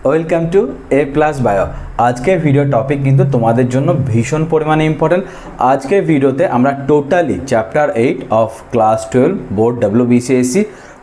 Welcome to A plus bio. আজকের video topic কিন্তু তোমাদের জন্য ভীষণ পরিমাণে ইম্পর্টেন্ট। আজকের ভিডিওতে আমরা totally chapter 8 of class 12 board WBCSC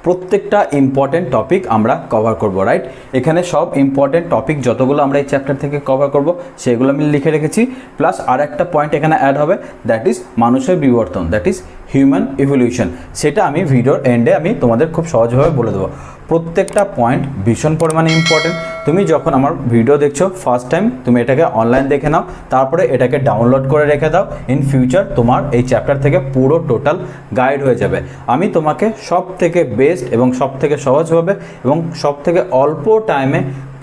প্রত্যেকটা ইম্পর্টেন্ট টপিক আমরা কভার করব, রাইট। এখানে সব ইম্পর্টেন্ট টপিক যতগুলো আমরা এই চ্যাপ্টার থেকে কভার করব সেগুলো আমি লিখে রেখেছি, প্লাস আর একটা পয়েন্ট এখানে অ্যাড হবে, দ্যাট ইজ মানুষের বিবর্তন, দ্যাট ইজ হিউম্যান ইভলিউশন। সেটা আমি ভিডিওর এন্ডে আমি তোমাদের খুব সহজভাবে বলে দেবো। প্রত্যেকটা পয়েন্ট ভীষণ পরিমাণে ইম্পর্টেন্ট। তুমি যখন আমার ভিডিও দেখছো ফার্স্ট টাইম, তুমি এটাকে অনলাইন দেখে নাও, তারপরে এটাকে ডাউনলোড করে রেখে দাও। ইন ফিউচার তোমার এই চ্যাপ্টার থেকে পুরো টোটাল গাইড হয়ে যাবে। আমি তোমাকে সব থেকে বেস্ট এবং সব থেকে সহজভাবে এবং সব থেকে অল্প টাইমে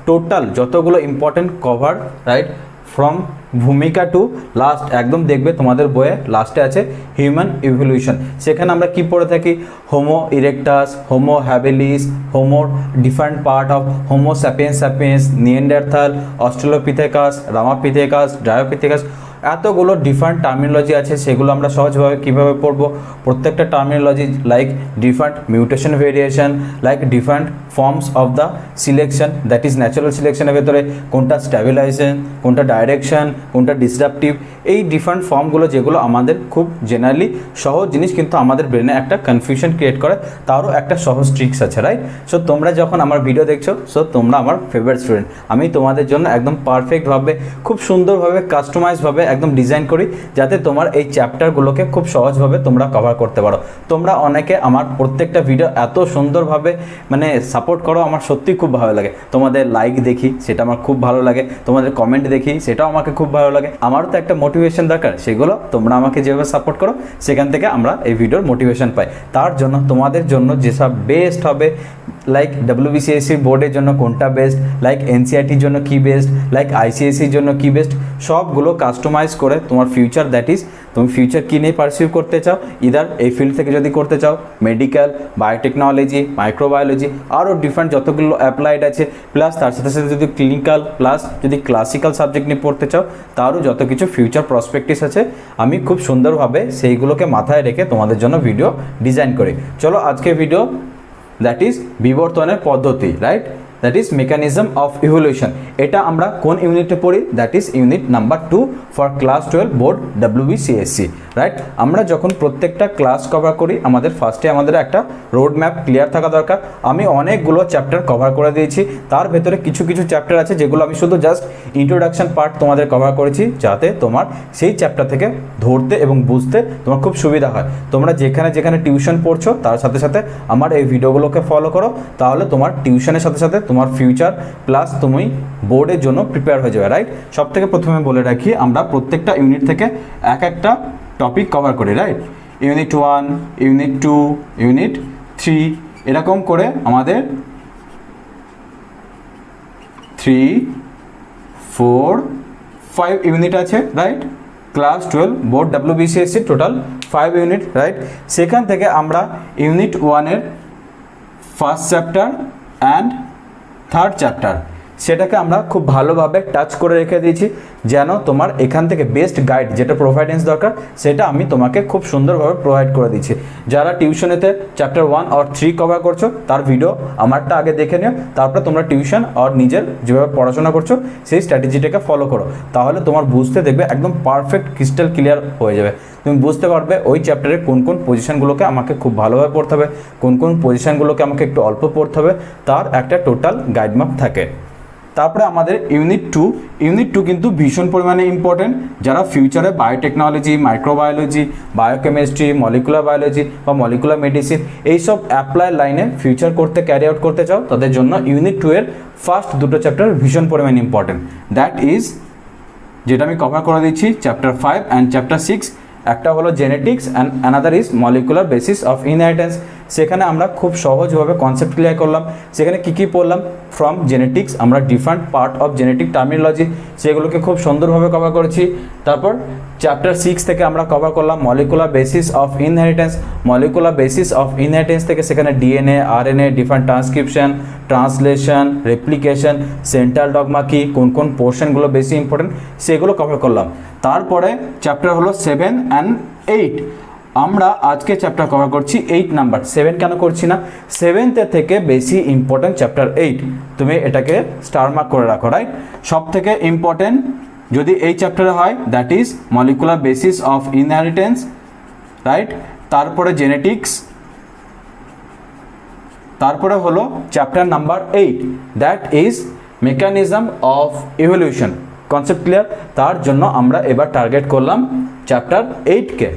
টোটাল যতগুলো ইম্পর্টেন্ট কভার, রাইট, ফ্রম ভূমিকা টু লাস্ট, একদম দেখবে তোমাদের বইয়ে লাস্টে আছে হিউম্যান ইভলিউশন। সেখানে আমরা কি পড়ে থাকি? হোমো ইরেক্টাস, হোমো হ্যাবিলিস, হোমোর different part of Homo sapiens sapiens, Neanderthal, Australopithecus, Ramapithecus, Dryopithecus, এতগুলো ডিফারেন্ট টার্মিনোলজি আছে। সেগুলো আমরা সহজভাবে কীভাবে পড়বো? প্রত্যেকটা terminology like different mutation variation, like different forms of the selection, that is natural সিলেকশনের ভেতরে কোনটা স্ট্যাবিলাইজেশন, কোনটা ডাইরেকশন, কোনটা ডিসরাপটিভ, এই ডিফারেন্ট ফর্মগুলো যেগুলো আমাদের খুব জেনারেলি সহজ জিনিস কিন্তু আমাদের ব্রেনে একটা কনফিউশন ক্রিয়েট করে, তারও একটা সহজ ট্রিক্স আছে, রাইট। সো তোমরা যখন আমার ভিডিও দেখছো, সো তোমরা আমার ফেভারিট স্টুডেন্ট। আমি তোমাদের জন্য একদম পারফেক্টভাবে, খুব সুন্দরভাবে, কাস্টমাইজভাবে একদম ডিজাইন করি, যাতে তোমার এই চ্যাপ্টারগুলোকে খুব সহজভাবে তোমরা কভার করতে পারো। তোমরা অনেকে আমার প্রত্যেকটা ভিডিও এত সুন্দরভাবে মানে সাপোর্ট করো, আমার সত্যি খুব ভালো লাগে। তোমাদের লাইক দেখি, সেটা আমার খুব ভালো লাগে। তোমাদের কমেন্ট দেখি, সেটাও আমাকে খুব ভালো লাগে। আমারও তো একটা মোটিভেশন দরকার, সেগুলো তোমরা আমাকে যেভাবে সাপোর্ট করো সেখান থেকে আমরা এই ভিডিওর মোটিভেশন পাই। তার জন্য তোমাদের জন্য যেসব বেস্ট হবে, লাইক WBCSC বোর্ডের জন্য কোনটা বেস্ট, লাইক NCERTর জন্য কি বেস্ট, লাইক ICSEর জন্য কি বেস্ট, সবগুলো কাস্টমাইজ করে তোমার ফিউচার, দ্যাট ইজ তুমি ফিউচার কী নিয়ে পারসিউ করতে চাও, ইদার এই ফিল্ড থেকে যদি করতে চাও, মেডিকেল, বায়োটেকনোলজি, মাইক্রোবায়োলজি, আরও ডিফারেন্ট যতগুলো অ্যাপ্লাইড আছে, প্লাস তার সাথে সাথে যদি ক্লিনিক্যাল, প্লাস যদি ক্লাসিক্যাল সাবজেক্ট নিয়ে পড়তে চাও, তারও যত কিছু ফিউচার প্রসপেক্টিস আছে, আমি খুব সুন্দরভাবে সেইগুলোকে মাথায় রেখে তোমাদের জন্য ভিডিও ডিজাইন করি। চলো আজকে ভিডিও, দ্যাট ইজ বিবর্তনের পদ্ধতি, right, that is mechanism of evolution. এটা আমরা কোন ইউনিটে পড়ি? That is unit number 2 for class 12 board WBCSC, right. আমরা যখন প্রত্যেকটা ক্লাস কভার করি, আমাদের ফার্স্টে আমাদের একটা রোড ম্যাপ ক্লিয়ার থাকা দরকার। আমি অনেকগুলো চ্যাপ্টার কভার করে দিয়েছি, তার ভেতরে কিছু কিছু চ্যাপ্টার আছে যেগুলো আমি শুধু জাস্ট ইন্ট্রোডাকশন পার্ট তোমাদের কভার করেছি, যাতে তোমার সেই চ্যাপ্টার থেকে ধরতে এবং বুঝতে তোমার খুব সুবিধা হয়। তোমরা যেখানে যেখানে টিউশন পড়ছো, তার সাথে সাথে আমার এই ভিডিওগুলোকে ফলো করো, তাহলে তোমার টিউশনের সাথে সাথে তোমার ফিউচার প্লাস তুমি বোর্ডের জন্য প্রিপেয়ার হয়ে যাবে, রাইট। সব থেকে প্রথমে বলে রাখি, আমরা প্রত্যেকটা ইউনিট থেকে এক একটা টপিক কভার করি, রাইট। ইউনিট 1, ইউনিট 2, ইউনিট 3, এরকম করে আমাদের 3, 4, 5 ইউনিট আছে, right. Class 12 board WBCSC total 5 unit, right. সেখান থেকে আমরা ইউনিট 1-এর first chapter and third chapter, সেটাকে আমরা খুব ভালোভাবে টাচ করে রেখে দিয়েছি, যেন তোমার এখান থেকে বেস্ট গাইড যেটা প্রোভাইডেন্স দরকার, সেটা আমি তোমাকে খুব সুন্দরভাবে প্রোভাইড করে দিচ্ছি। যারা টিউশনেতে চ্যাপ্টার 1 আর 3 কভার করছো, তার ভিডিও আমারটা আগে দেখে নিও, তারপরে তোমরা টিউশন আর নিজের যেভাবে পড়াশোনা করছো সেই স্ট্র্যাটেজিটাকে ফলো করো, তাহলে তোমার বুঝতে দেখবে একদম পারফেক্ট ক্রিস্টাল ক্লিয়ার হয়ে যাবে। তুমি বুঝতে পারবে ওই চ্যাপ্টারে কোন কোন পজিশনগুলোকে আমাকে খুব ভালোভাবে পড়তে হবে, কোন কোন পজিশনগুলোকে আমাকে একটু অল্প পড়তে হবে, তার একটা টোটাল গাইড ম্যাপ থাকে। তারপরে আমাদের ইউনিট 2 কিন্তু ভীষণ পরিমাণে ইম্পর্টেন্ট। যারা ফিউচারে biotechnology, microbiology, biochemistry, molecular biology বা মলিকুলার মেডিসিন এইসব অ্যাপ্লাই লাইনে ফিউচার করতে, ক্যারি আউট করতে চাও, তাদের জন্য ইউনিট 2-এর ফার্স্ট দুটো চ্যাপ্টার ভীষণ পরিমাণে ইম্পর্টেন্ট। দ্যাট ইজ, যেটা আমি কভার করে দিচ্ছি, চ্যাপ্টার 5 অ্যান্ড চ্যাপ্টার 6। একটা হলো genetics and another is molecular basis of inheritance. সেখানে আমরা খুব সহজভাবে কনসেপ্ট ক্লিয়ার করলাম। সেখানে কী কী পড়লাম? ফ্রম জেনেটিক্স আমরা different part of genetic terminology, সেগুলোকে খুব সুন্দরভাবে কভার করেছি। তারপর চ্যাপ্টার 6 থেকে আমরা কভার করলাম molecular basis of inheritance. Molecular basis of inheritance থেকে সেখানে DNA, RNA, different transcription, translation, replication, central dogma কি, কোন কোন পোর্শনগুলো বেশি ইম্পর্টেন্ট, সেগুলো কভার করলাম। তারপরে চ্যাপ্টার হলো 7 অ্যান্ড 8 আমরা আজকে চ্যাপ্টার কভার করছি 8 নাম্বার, 7 কেন করছি না? 7th থেকে বেশি ইম্পর্টেন্ট চ্যাপ্টার 8, তুমি এটাকে স্টার মার্ক করে রাখো, রাইট? সব থেকে ইম্পর্টেন্ট যদি এই চ্যাপ্টারে হয় that is molecular basis of inheritance, right? তারপরে জেনেটিক্স, তারপরে হলো chapter number 8 that is mechanism of evolution. Concept clear? তার জন্য আমরা এবার টার্গেট করলাম চ্যাপ্টার 8কে।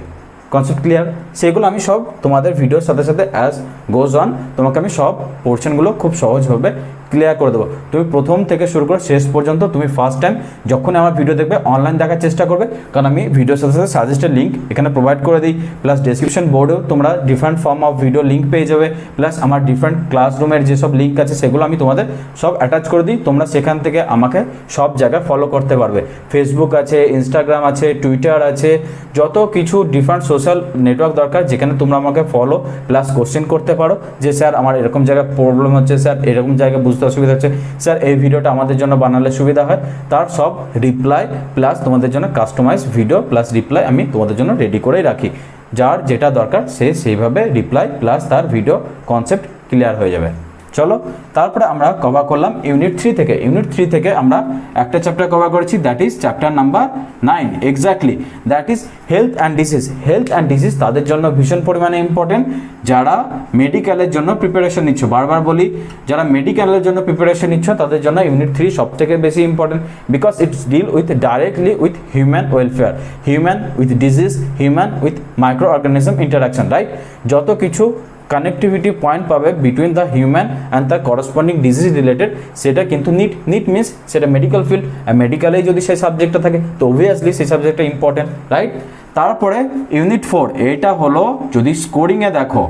Concept clear? সেগুলো আমি সব তোমাদের ভিডিওর সাথে সাথে অ্যাজ গোজ অন তোমাকে আমি সব পোর্শনগুলো খুব সহজভাবে ক্লিয়ার করে দেবো। তুমি প্রথম থেকে শুরু করে শেষ পর্যন্ত তুমি ফার্স্ট টাইম যখন আমার ভিডিও দেখবে অনলাইন দেখার চেষ্টা করবে, কারণ আমি ভিডিওর সাথে সাথে সাজেস্টেড লিঙ্ক এখানে প্রোভাইড করে দিই, প্লাস ডেসক্রিপশন বোর্ডেও তোমরা different form of video link পেয়ে যাবে, প্লাস আমার ডিফারেন্ট ক্লাসরুমের যেসব লিঙ্ক আছে সেগুলো আমি তোমাদের সব অ্যাটাচ করে দিই। তোমরা সেখান থেকে আমাকে সব জায়গায় ফলো করতে পারবে। ফেসবুক আছে, ইনস্টাগ্রাম আছে, টুইটার আছে, যত কিছু ডিফারেন্ট সোশ্যাল নেটওয়ার্ক দরকার যেখানে তোমরা আমাকে ফলো প্লাস কোশ্চেন করতে পারো যে স্যার আমার এরকম জায়গায় প্রবলেম হচ্ছে, স্যার এরকম জায়গায় বুঝতে অসুবিধা হচ্ছে, স্যার এই ভিডিওটা আমাদের জন্য বানালে সুবিধা হয়, তার সব রিপ্লাই প্লাস তোমাদের জন্য কাস্টমাইজ ভিডিও প্লাস রিপ্লাই আমি তোমাদের জন্য রেডি করেই রাখি। যার যেটা দরকার সে সেইভাবে রিপ্লাই প্লাস তার ভিডিও কনসেপ্ট ক্লিয়ার হয়ে যাবে। চলো তারপরে আমরা কভার করলাম ইউনিট 3 থেকে। ইউনিট 3 থেকে আমরা একটা চ্যাপ্টার কভার করেছি that is chapter number 9, exactly that is health and disease. Health and disease তাদের জন্য ভীষণ পরিমাণে ইম্পর্টেন্ট যারা মেডিকেলের জন্য প্রিপারেশন নিচ্ছ। বারবার বলি, যারা মেডিকেলের জন্য প্রিপারেশন নিচ্ছ তাদের জন্য ইউনিট 3 সব থেকে বেশি important, because it's deal with directly with human welfare, human with disease, human with micro organism interaction, right? যত কিছু কানেক্টিভিটি পয়েন্ট পাবে between the human and the corresponding disease related, সেটা কিন্তু নিট মিনস সেটা medical field, আর মেডিকেলেই যদি সেই সাবজেক্টটা থাকে তো অবভিয়াসলি সেই সাবজেক্টটা ইম্পর্টেন্ট, রাইট? তারপরে ইউনিট 4, এটা হলো যদি স্কোরিংয়ে দেখো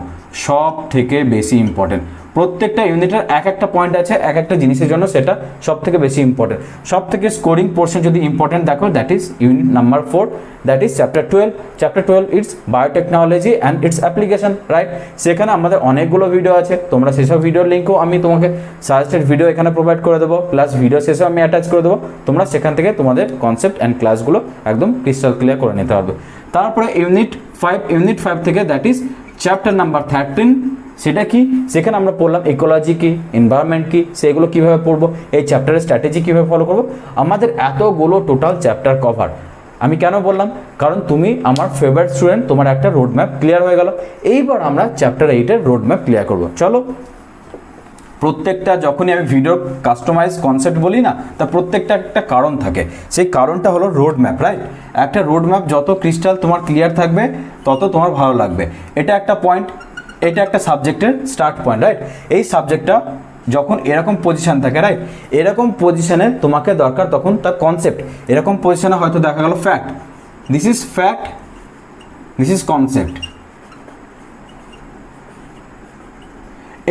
সব থেকে বেশি ইম্পর্টেন্ট। প্রত্যেকটা ইউনিটের এক একটা পয়েন্ট আছে এক একটা জিনিসের জন্য, সেটা সব থেকে বেশি ইম্পর্টেন্ট। সব থেকে স্কোরিং পোর্শন যদি ইম্পর্টেন্ট দেখো that is unit number 4 that is chapter 12। Chapter 12 it's biotechnology and it's application, right? সেখানে আমাদের অনেকগুলো ভিডিও আছে, তোমরা সেসব ভিডিওর লিঙ্কও আমি তোমাকে সাজেস্টেড ভিডিও এখানে প্রোভাইড করে দেবো, প্লাস ভিডিও শেষেও আমি অ্যাটাচ করে দেবো। তোমরা সেখান থেকে তোমাদের কনসেপ্ট অ্যান্ড ক্লাসগুলো একদম ক্রিস্টাল ক্লিয়ার করে নিতে পারবে। তারপরে ইউনিট 5 থেকে দ্যাট ইজ চ্যাপ্টার নাম্বার 13, সেটা কি? সেখানে আমরা পড়লাম ইকোলজি কি, এনভায়রনমেন্ট কি, সেগুলো কীভাবে পড়বো, এই চ্যাপ্টারের স্ট্র্যাটেজি কীভাবে ফলো করবো। আমাদের এতগুলো টোটাল চ্যাপ্টার কভার। আমি কেন বললাম? কারণ তুমি আমার ফেভারিট স্টুডেন্ট, তোমার একটা রোড ম্যাপ ক্লিয়ার হয়ে গেল। এইবার আমরা চ্যাপ্টার 8-এর রোড ম্যাপ ক্লিয়ার করবো। চলো, প্রত্যেকটা যখনই আমি ভিডিওর কাস্টমাইজ কনসেপ্ট বলি না, তা প্রত্যেকটা একটা কারণ থাকে, সেই কারণটা হলো রোড ম্যাপ, রাইট? একটা রোড ম্যাপ যত ক্রিস্টাল তোমার ক্লিয়ার থাকবে তত তোমার ভালো লাগবে। এটা একটা পয়েন্ট, এটা একটা সাবজেক্টের স্টার্ট পয়েন্ট, রাইট? এই সাবজেক্টটা যখন এরকম পজিশন থাকে, রাইট, এরকম পজিশনে তোমাকে দরকার তখন তার কনসেপ্ট। এরকম পজিশনে হয়তো দেখা গেল fact, this is fact, this is concept.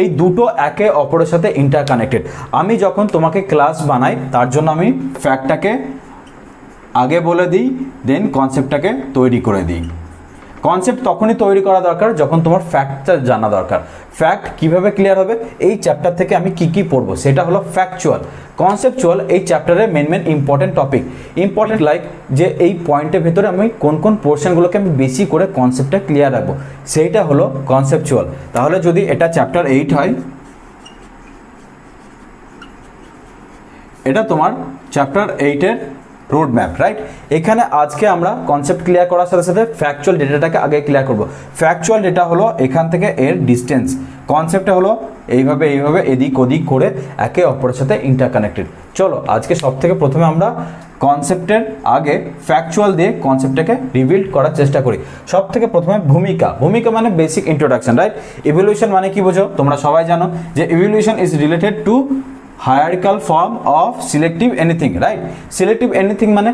এই দুটো একে অপরের সাথে ইন্টারকানেক্টেড। আমি যখন তোমাকে ক্লাস বানাই তার জন্য আমি ফ্যাক্টটাকে আগে বলে দিই, দেন কনসেপ্টটাকে তৈরি করে দিই। কনসেপ্ট তখনই তৈরি করা দরকার যখন তোমার ফ্যাক্টটা জানা দরকার। ফ্যাক্ট কিভাবে ক্লিয়ার হবে? এই চ্যাপ্টার থেকে আমি কি পড়বো সেটা হলো ফ্যাকচুয়াল। কনসেপচুয়াল এই চ্যাপ্টারের main important topic, important like যে এই পয়েন্টের ভেতরে আমি কোন পোর্শনগুলোকে আমি বেশি করে কনসেপ্টটা ক্লিয়ার রাখবো, সেইটা হলো কনসেপচুয়াল। তাহলে যদি এটা চ্যাপ্টার 8 হয়, এটা তোমার চ্যাপ্টার 8-এর রোড ম্যাপ, রাইট? এখানে আজকে আমরা কনসেপ্ট ক্লিয়ার করার সাথে সাথে ফ্যাকচুয়াল ডেটাটাকে আগে ক্লিয়ার করব। ফ্যাকচুয়াল ডেটা হলো এখান থেকে এর ডিস্টেন্স, কনসেপ্টটা হলো এইভাবে এদিক ওদিক করে একে অপরের সাথে ইন্টারকানেক্টেড। চলো আজকে সব থেকে প্রথমে আমরা কনসেপ্টের আগে ফ্যাকচুয়াল দিয়ে কনসেপ্টটাকে রিভিল করার চেষ্টা করি। সব থেকে প্রথমে ভূমিকা মানে বেসিক ইন্ট্রোডাকশন, রাইট? ইভলিউশন মানে কি বোঝো? তোমরা সবাই জানো যে evolution is related to hierarchical form of selective anything, right? Selective anything মানে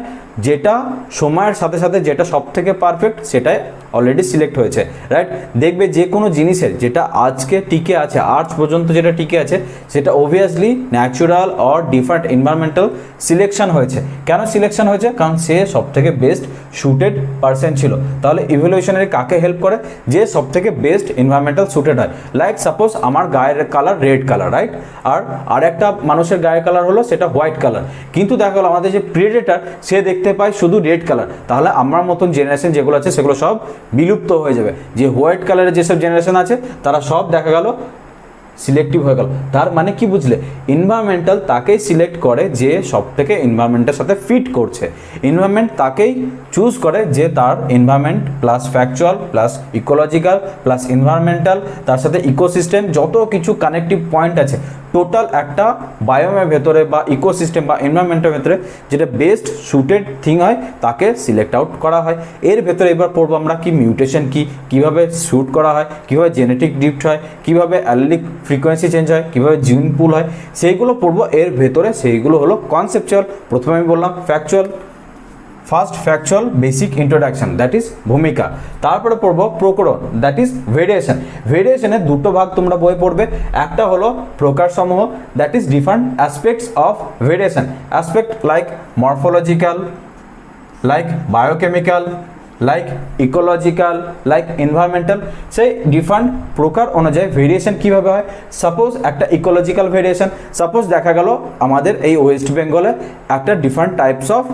যেটা সময়ের সাথে সাথে যেটা সব থেকে পারফেক্ট সেটাই অলরেডি সিলেক্ট হয়েছে, রাইট? দেখবে যে কোনো জিনিসের যেটা আজকে টিকে আছে, আজ পর্যন্ত যেটা টিকে আছে, সেটা obviously natural or different environmental selection হয়েছে। কেন সিলেকশন হয়েছে? কারণ সে সব থেকে বেস্ট সুটেড পারসন ছিল। তাহলে ইভলিউশনারি কাকে হেল্প করে? যে সব থেকে বেস্ট এনভায়রনমেন্টাল সুটেড হয়। লাইক সাপোজ আমার গায়ের কালার রেড কালার, রাইট, আর একটা মানুষের গায়ের কালার হলো সেটা হোয়াইট কালার, কিন্তু দেখা গেলো আমাদের যে প্রেডেটর সে দেখতে পায় শুধু রেড কালার, তাহলে আমার মতন জেনারেশন যেগুলো আছে সেগুলো সব বিলুপ্ত হয়ে যাবে। যে হোয়াইট কালারের যেসব জেনারেশন আছে তারা সব দেখা গেল সিলেক্টিভ হয়ে গেল। তার মানে কি বুঝলে? এনভায়রনমেন্টাল তাকেই সিলেক্ট করে যে সব থেকে এনভায়রনমেন্টের সাথে ফিট করছে। এনভায়রনমেন্ট তাকেই চুজ করে যে তার environment plus factual plus ecological plus environmental, তার সাথে ইকোসিস্টেম, যত কিছু কানেক্টিভ পয়েন্ট আছে টোটাল একটা বায়োমের ভেতরে বা ইকোসিস্টেম বা এনভায়রনমেন্টের ভেতরে যেটা বেস্ট সুটেড থিং হয় তাকে সিলেক্ট আউট করা হয়। এর ভেতরে এবার পড়বো আমরা কি মিউটেশন কি, কীভাবে শ্যুট করা হয়, কীভাবে জেনেটিক ড্রিফট হয়, কীভাবে অ্যালিক ফ্রিকোয়েন্সি চেঞ্জ হয়, কীভাবে জিন পুল হয়, সেইগুলো পড়বো এর ভেতরে। সেইগুলো হলো কনসেপচুয়াল। প্রথমে আমি বললাম factual. First factual basic introduction, that is ভূমিকা। তারপরে পড়বো প্রকরণ, দ্যাট ইজ ভেরিয়েশন। ভেরিয়েশনের দুটো ভাগ তোমরা বই পড়বে, একটা হলো প্রকারসমূহ, that is different aspects of variation. Aspect like morphological, like biochemical, like ecological, like environmental. সেই ডিফারেন্ট প্রকার অনুযায়ী ভেরিয়েশন কীভাবে হয়। সাপোজ একটা ইকোলজিক্যাল ভেরিয়েশন, সাপোজ দেখা গেল আমাদের এই ওয়েস্ট বেঙ্গলে একটা ডিফারেন্ট টাইপস অফ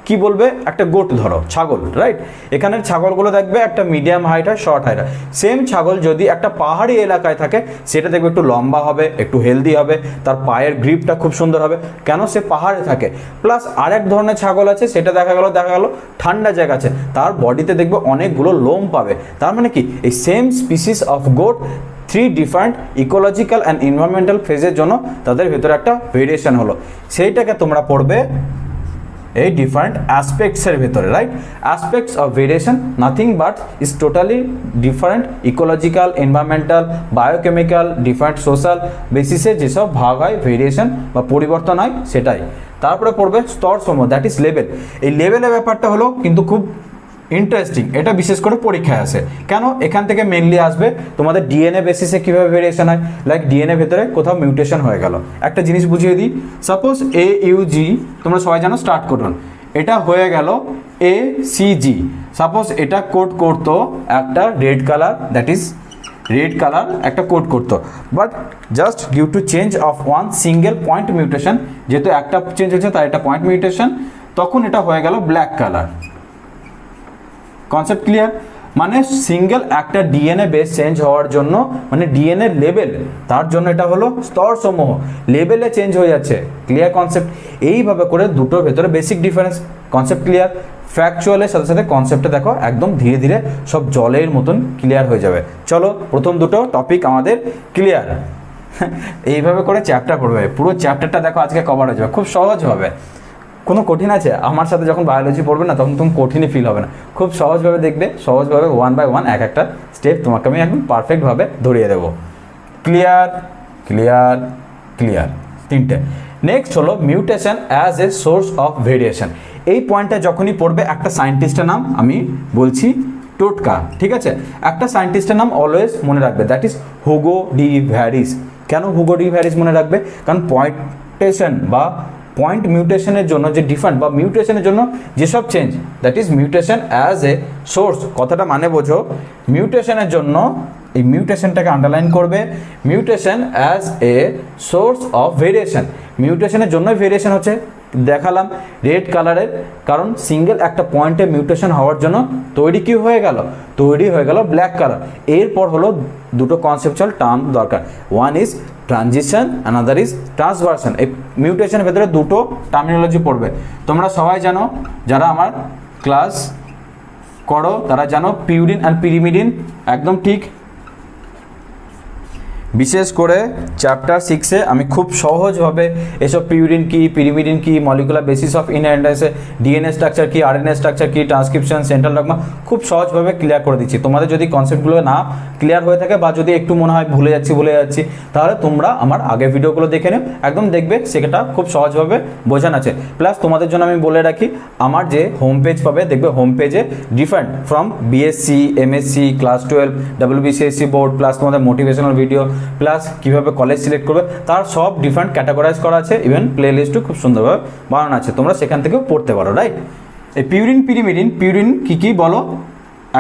কি বলবে, একটা গোট ধরো, ছাগল, রাইট। এখানের ছাগলগুলো দেখবে একটা মিডিয়াম হাইট হয়, শর্ট হাইট হয়। সেম ছাগল যদি একটা পাহাড়ি এলাকায় থাকে সেটা দেখবে একটু লম্বা হবে, একটু হেলদি হবে, তার পায়ের গ্রিপটা খুব সুন্দর হবে, কেন সে পাহাড়ে থাকে। প্লাস আরেক ধরনের ছাগল আছে সেটা দেখা গেল ঠান্ডা জায়গা আছে, তার বডিতে দেখবে অনেকগুলো লোম পাবে। তার মানে কি এই same species of goat three different ecological and environmental ফেজের জন্য তাদের ভেতরে একটা ভেরিয়েশন হলো। সেইটাকে তোমরা পড়বে এই ডিফারেন্ট অ্যাসপেক্টসের ভেতরে, right. Aspects of variation nothing but is totally different ecological, environmental, biochemical, different social বেসিসে যেসব ভাগ হয় ভেরিয়েশন বা পরিবর্তন হয় সেটাই। তারপরে পড়বে স্তরসমূহ, দ্যাট ইজ লেভেল। এই লেভেলের ব্যাপারটা হলো কিন্তু খুব ইন্টারেস্টিং, এটা বিশেষ করে পরীক্ষায় আসে। কেন? এখান থেকে মেনলি আসবে তোমাদের ডিএনএ বেসিসে কীভাবে ভেরিয়েশন হয়। লাইক ডিএনএ ভেতরে কোথাও মিউটেশন হয়ে গেল, একটা জিনিস বুঝিয়ে দিই। সাপোজ AUG তোমরা সবাই জানো স্টার্ট কোডন, এটা হয়ে গেল ACG। সাপোজ এটা কোড করতো একটা red colour, that is red colour একটা কোড করতো, but just due to change of one single point mutation, যেহেতু একটা চেঞ্জ হচ্ছে তার একটা পয়েন্ট মিউটেশন, তখন এটা হয়ে গেল ব্ল্যাক কালার। Concept clear? মানে সিঙ্গেল একটা ডিএনএ বেস চেঞ্জ হওয়ার জন্য, মানে ডিএনএ লেভেল, তার জন্য এটা হলো স্তরসমূহ, লেভেলে চেঞ্জ হয়ে যাচ্ছে। Clear concept? এইভাবে করে দুটোর ভেতরে বেসিক ডিফারেন্স। Concept clear? ফ্যাকচুয়ালের সাথে সাথে কনসেপ্টটা দেখো একদম ধীরে ধীরে সব জলের মতন ক্লিয়ার হয়ে যাবে। চলো প্রথম দুটো টপিক আমাদের ক্লিয়ার। এইভাবে করে চ্যাপ্টার পড়বে, পুরো চ্যাপ্টারটা দেখো আজকে কভার হয়ে যাবে খুব সহজভাবে। কোনো কঠিন আছে? আমার সাথে যখন বায়োলজি পড়বে না তখন তুমি কঠিনই ফিল হবে না, খুব সহজভাবে দেখবে, সহজভাবে 1 বাই 1 এক একটা স্টেপ তোমাকে আমি একদম পারফেক্টভাবে ধরিয়ে দেবো। Clear clear clear? তিনটে। নেক্সট হলো mutation as a source of variation. এই পয়েন্টটা যখনই পড়বে একটা সায়েন্টিস্টের নাম আমি বলছি, টোটকা, ঠিক আছে? একটা সায়েন্টিস্টের নাম অলওয়েজ মনে রাখবে, that is Hugo D varies. কেন হুগো ডি ভ্যারিস মনে রাখবে? কারণ পয়েন্টেশন বা পয়েন্ট মিউটেশনের জন্য যে ডিফারেন্ট বা মিউটেশনের জন্য যেসব change, that is mutation as a source. কথাটা মানে বোঝো, মিউটেশনের জন্য এই মিউটেশনটাকে আন্ডারলাইন করবে, mutation as a source of variation. মিউটেশনের জন্যই ভেরিয়েশন হচ্ছে, দেখালাম রেড কালারের, কারণ সিঙ্গেল একটা পয়েন্টে মিউটেশন হওয়ার জন্য তৈরি কি হয়ে গেল? তৈরি হয়ে গেল ব্ল্যাক কালার। এরপর হলো দুটো কনসেপচুয়াল টার্ম দরকার, one is transition, another is transversion. এই মিউটেশনের ভেতরে দুটো টার্মিনোলজি পড়বে। তোমরা সবাই জানো, যারা আমার ক্লাস করো তারা জানো পিউরিন অ্যান্ড পিরিমিডিন, একদম ঠিক। বিশেষ করে চ্যাপ্টার 6-এ আমি খুব সহজভাবে এসব পিউরিন কি, পিরিমিডিন কি, মলিকুলার বেসিস অফ ইনহেরিটেন্সে ডিএনএ স্ট্রাকচার কি, আরএনএ স্ট্রাকচার কি, ট্রান্সক্রিপশন, সেন্ট্রাল ডগমা খুব সহজভাবে ক্লিয়ার করে দিচ্ছি। তোমাদের যদি কনসেপ্টগুলো না ক্লিয়ার হয়ে থাকে বা যদি একটু মনে হয় ভুলে যাচ্ছি, তাহলে তোমরা আমার আগের ভিডিওগুলো দেখে নিও, একদম দেখবে সেটা খুব সহজভাবে বোঝানো আছে। প্লাস তোমাদের জন্য আমি বলে রাখি, আমার যে হোম পেজ পাবে, দেখবে হোম পেজে different from BSc, MSc, class 12, WBCSC board, plus তোমাদের মোটিভেশনাল ভিডিও, প্লাস কীভাবে কলেজ সিলেক্ট করবে, তার সব ডিফারেন্ট ক্যাটাগরাইজ করা আছে। ইভেন প্লে লিস্টও খুব সুন্দরভাবে বানানো আছে, তোমরা সেখান থেকেও পড়তে পারো, রাইট? এই পিউরিন পিরিমিডিন, পিউরিন কী কী বলো,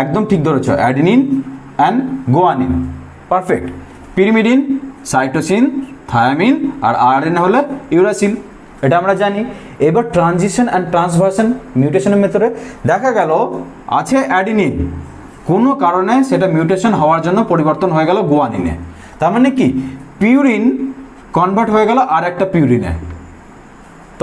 একদম ঠিক ধরেছ, adenine and guanine, perfect. Pyrimidine cytosine, thymine, আর আরএনএ হলো ইউরাসিল, এটা আমরা জানি। এবার ট্রানজিশন অ্যান্ড ট্রান্সভার্সন মিউটেশনের মেথডে দেখা গেল আছে অ্যাডিনিন, কোনো কারণে সেটা মিউটেশন হওয়ার জন্য পরিবর্তন হয়ে গেল গুয়ানিনে, তার মানে কি পিউরিন কনভার্ট হয়ে গেল আর একটা পিউরিনে,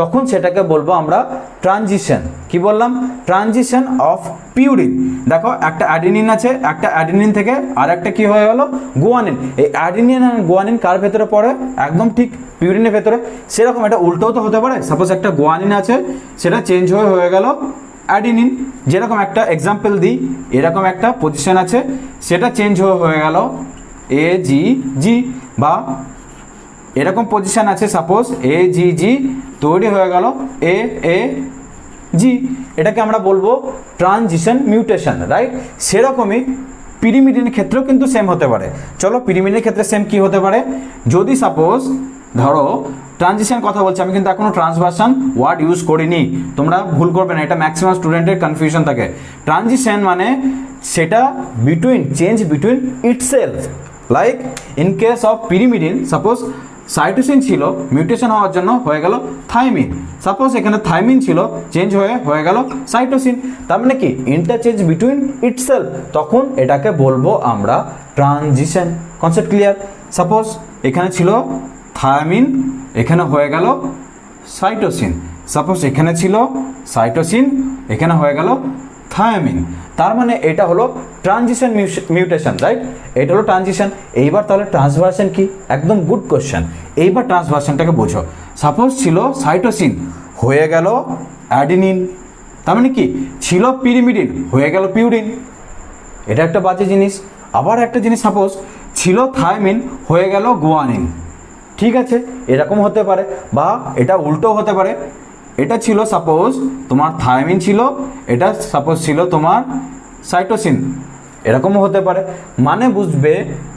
তখন সেটাকে বলবো আমরা ট্রানজিশন। কি বললাম? Transition of purine. দেখো একটা অ্যাডিনিন আছে, একটা অ্যাডিনিন থেকে আর একটা কী হয়ে গেল গুয়ানিন। এই অ্যাডিনিন আর গুয়ানিন কার ভেতরে পড়ে? একদম ঠিক পিউরিনের ভেতরে। সেরকম এটা উল্টোও তো হতে পারে, সাপোজ একটা গুয়ানিন আছে সেটা চেঞ্জ হয়ে গেল অ্যাডিনিন। যেরকম একটা এক্সাম্পল দিই, এরকম একটা পজিশন আছে সেটা চেঞ্জ হয়ে গেল AGG, বা এরকম পজিশন আছে সাপোজ AGG তৈরি হয়ে গেল AAG, এটাকে আমরা বলবো ট্রানজিশন মিউটেশন, রাইট? সেরকমই পিরিমিডিনের ক্ষেত্রেও কিন্তু সেম হতে পারে। চলো পিরিমিডিনের ক্ষেত্রে সেম কি হতে পারে, যদি সাপোজ ধরো ট্রানজিশন কথা বলছি, আমি কিন্তু এখনো ট্রান্সভার্সন ওয়ার্ড ইউজ করিনি, তোমরা ভুল করবে না, এটা ম্যাক্সিমাম স্টুডেন্টের কনফিউশন থাকে। ট্রানজিশন মানে সেটা between, change between itself, like in case of pyrimidine suppose cytosine ছিল, মিউটেশন হওয়ার জন্য হয়ে গেল থাইমিন, সাপোজ এখানে থাইমিন ছিল চেঞ্জ হয়ে গেল সাইটোসিন, তার মানে কি ইন্টারচেঞ্জ বিটুইন ইটসেলফ, তখন এটাকে বলবো আমরা ট্রানজিশন। Concept clear? সাপোজ এখানে ছিল থায়ামিন, এখানে হয়ে গেল সাইটোসিন, সাপোজ এখানে ছিল সাইটোসিন, এখানে হয়ে গেল থায়ামিন, তার মানে এটা হলো ট্রানজিশন মিউটেশন, রাইট? এটা হলো ট্রানজিশন। এইবার তাহলে ট্রান্সভার্সন কি? একদম গুড কোশ্চেন। এইবার ট্রান্সভার্সনটাকে বোঝো। সাপোজ ছিল সাইটোসিন, হয়ে গেল অ্যাডিনিন, তার মানে কি ছিল পিরিমিডিন, হয়ে গেল পিউরিন, এটা একটা বাজে জিনিস। আবার একটা জিনিস, সাপোজ ছিল থায়ামিন, হয়ে গেল গুয়ানিন, ঠিক আছে, এরকম হতে পারে, বা এটা উল্টো হতে পারে, এটা ছিল সাপোজ তোমার থায়ামিন ছিল, এটা সাপোজ ছিল তোমার সাইটোসিন, এরকমও হতে পারে। মানে বুঝবে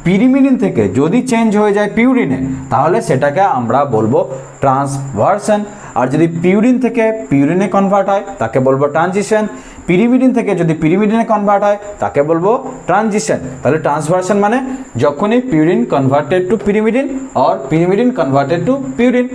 পিরিমিডিন থেকে যদি চেঞ্জ হয়ে যায় পিউরিনে, তাহলে সেটাকে আমরা বলবো ট্রান্সভার্সন, আর যদি পিউরিন থেকে পিউরিনে কনভার্ট হয় তাকে বলবো ট্রানজিশন, পিরিমিডিন থেকে যদি পিরিমিডিনে কনভার্ট হয় তাকে বলবো ট্রানজিশন। তাহলে ট্রান্সভার্সন মানে যখনই purine converted to pyrimidine or pyrimidine converted to purine,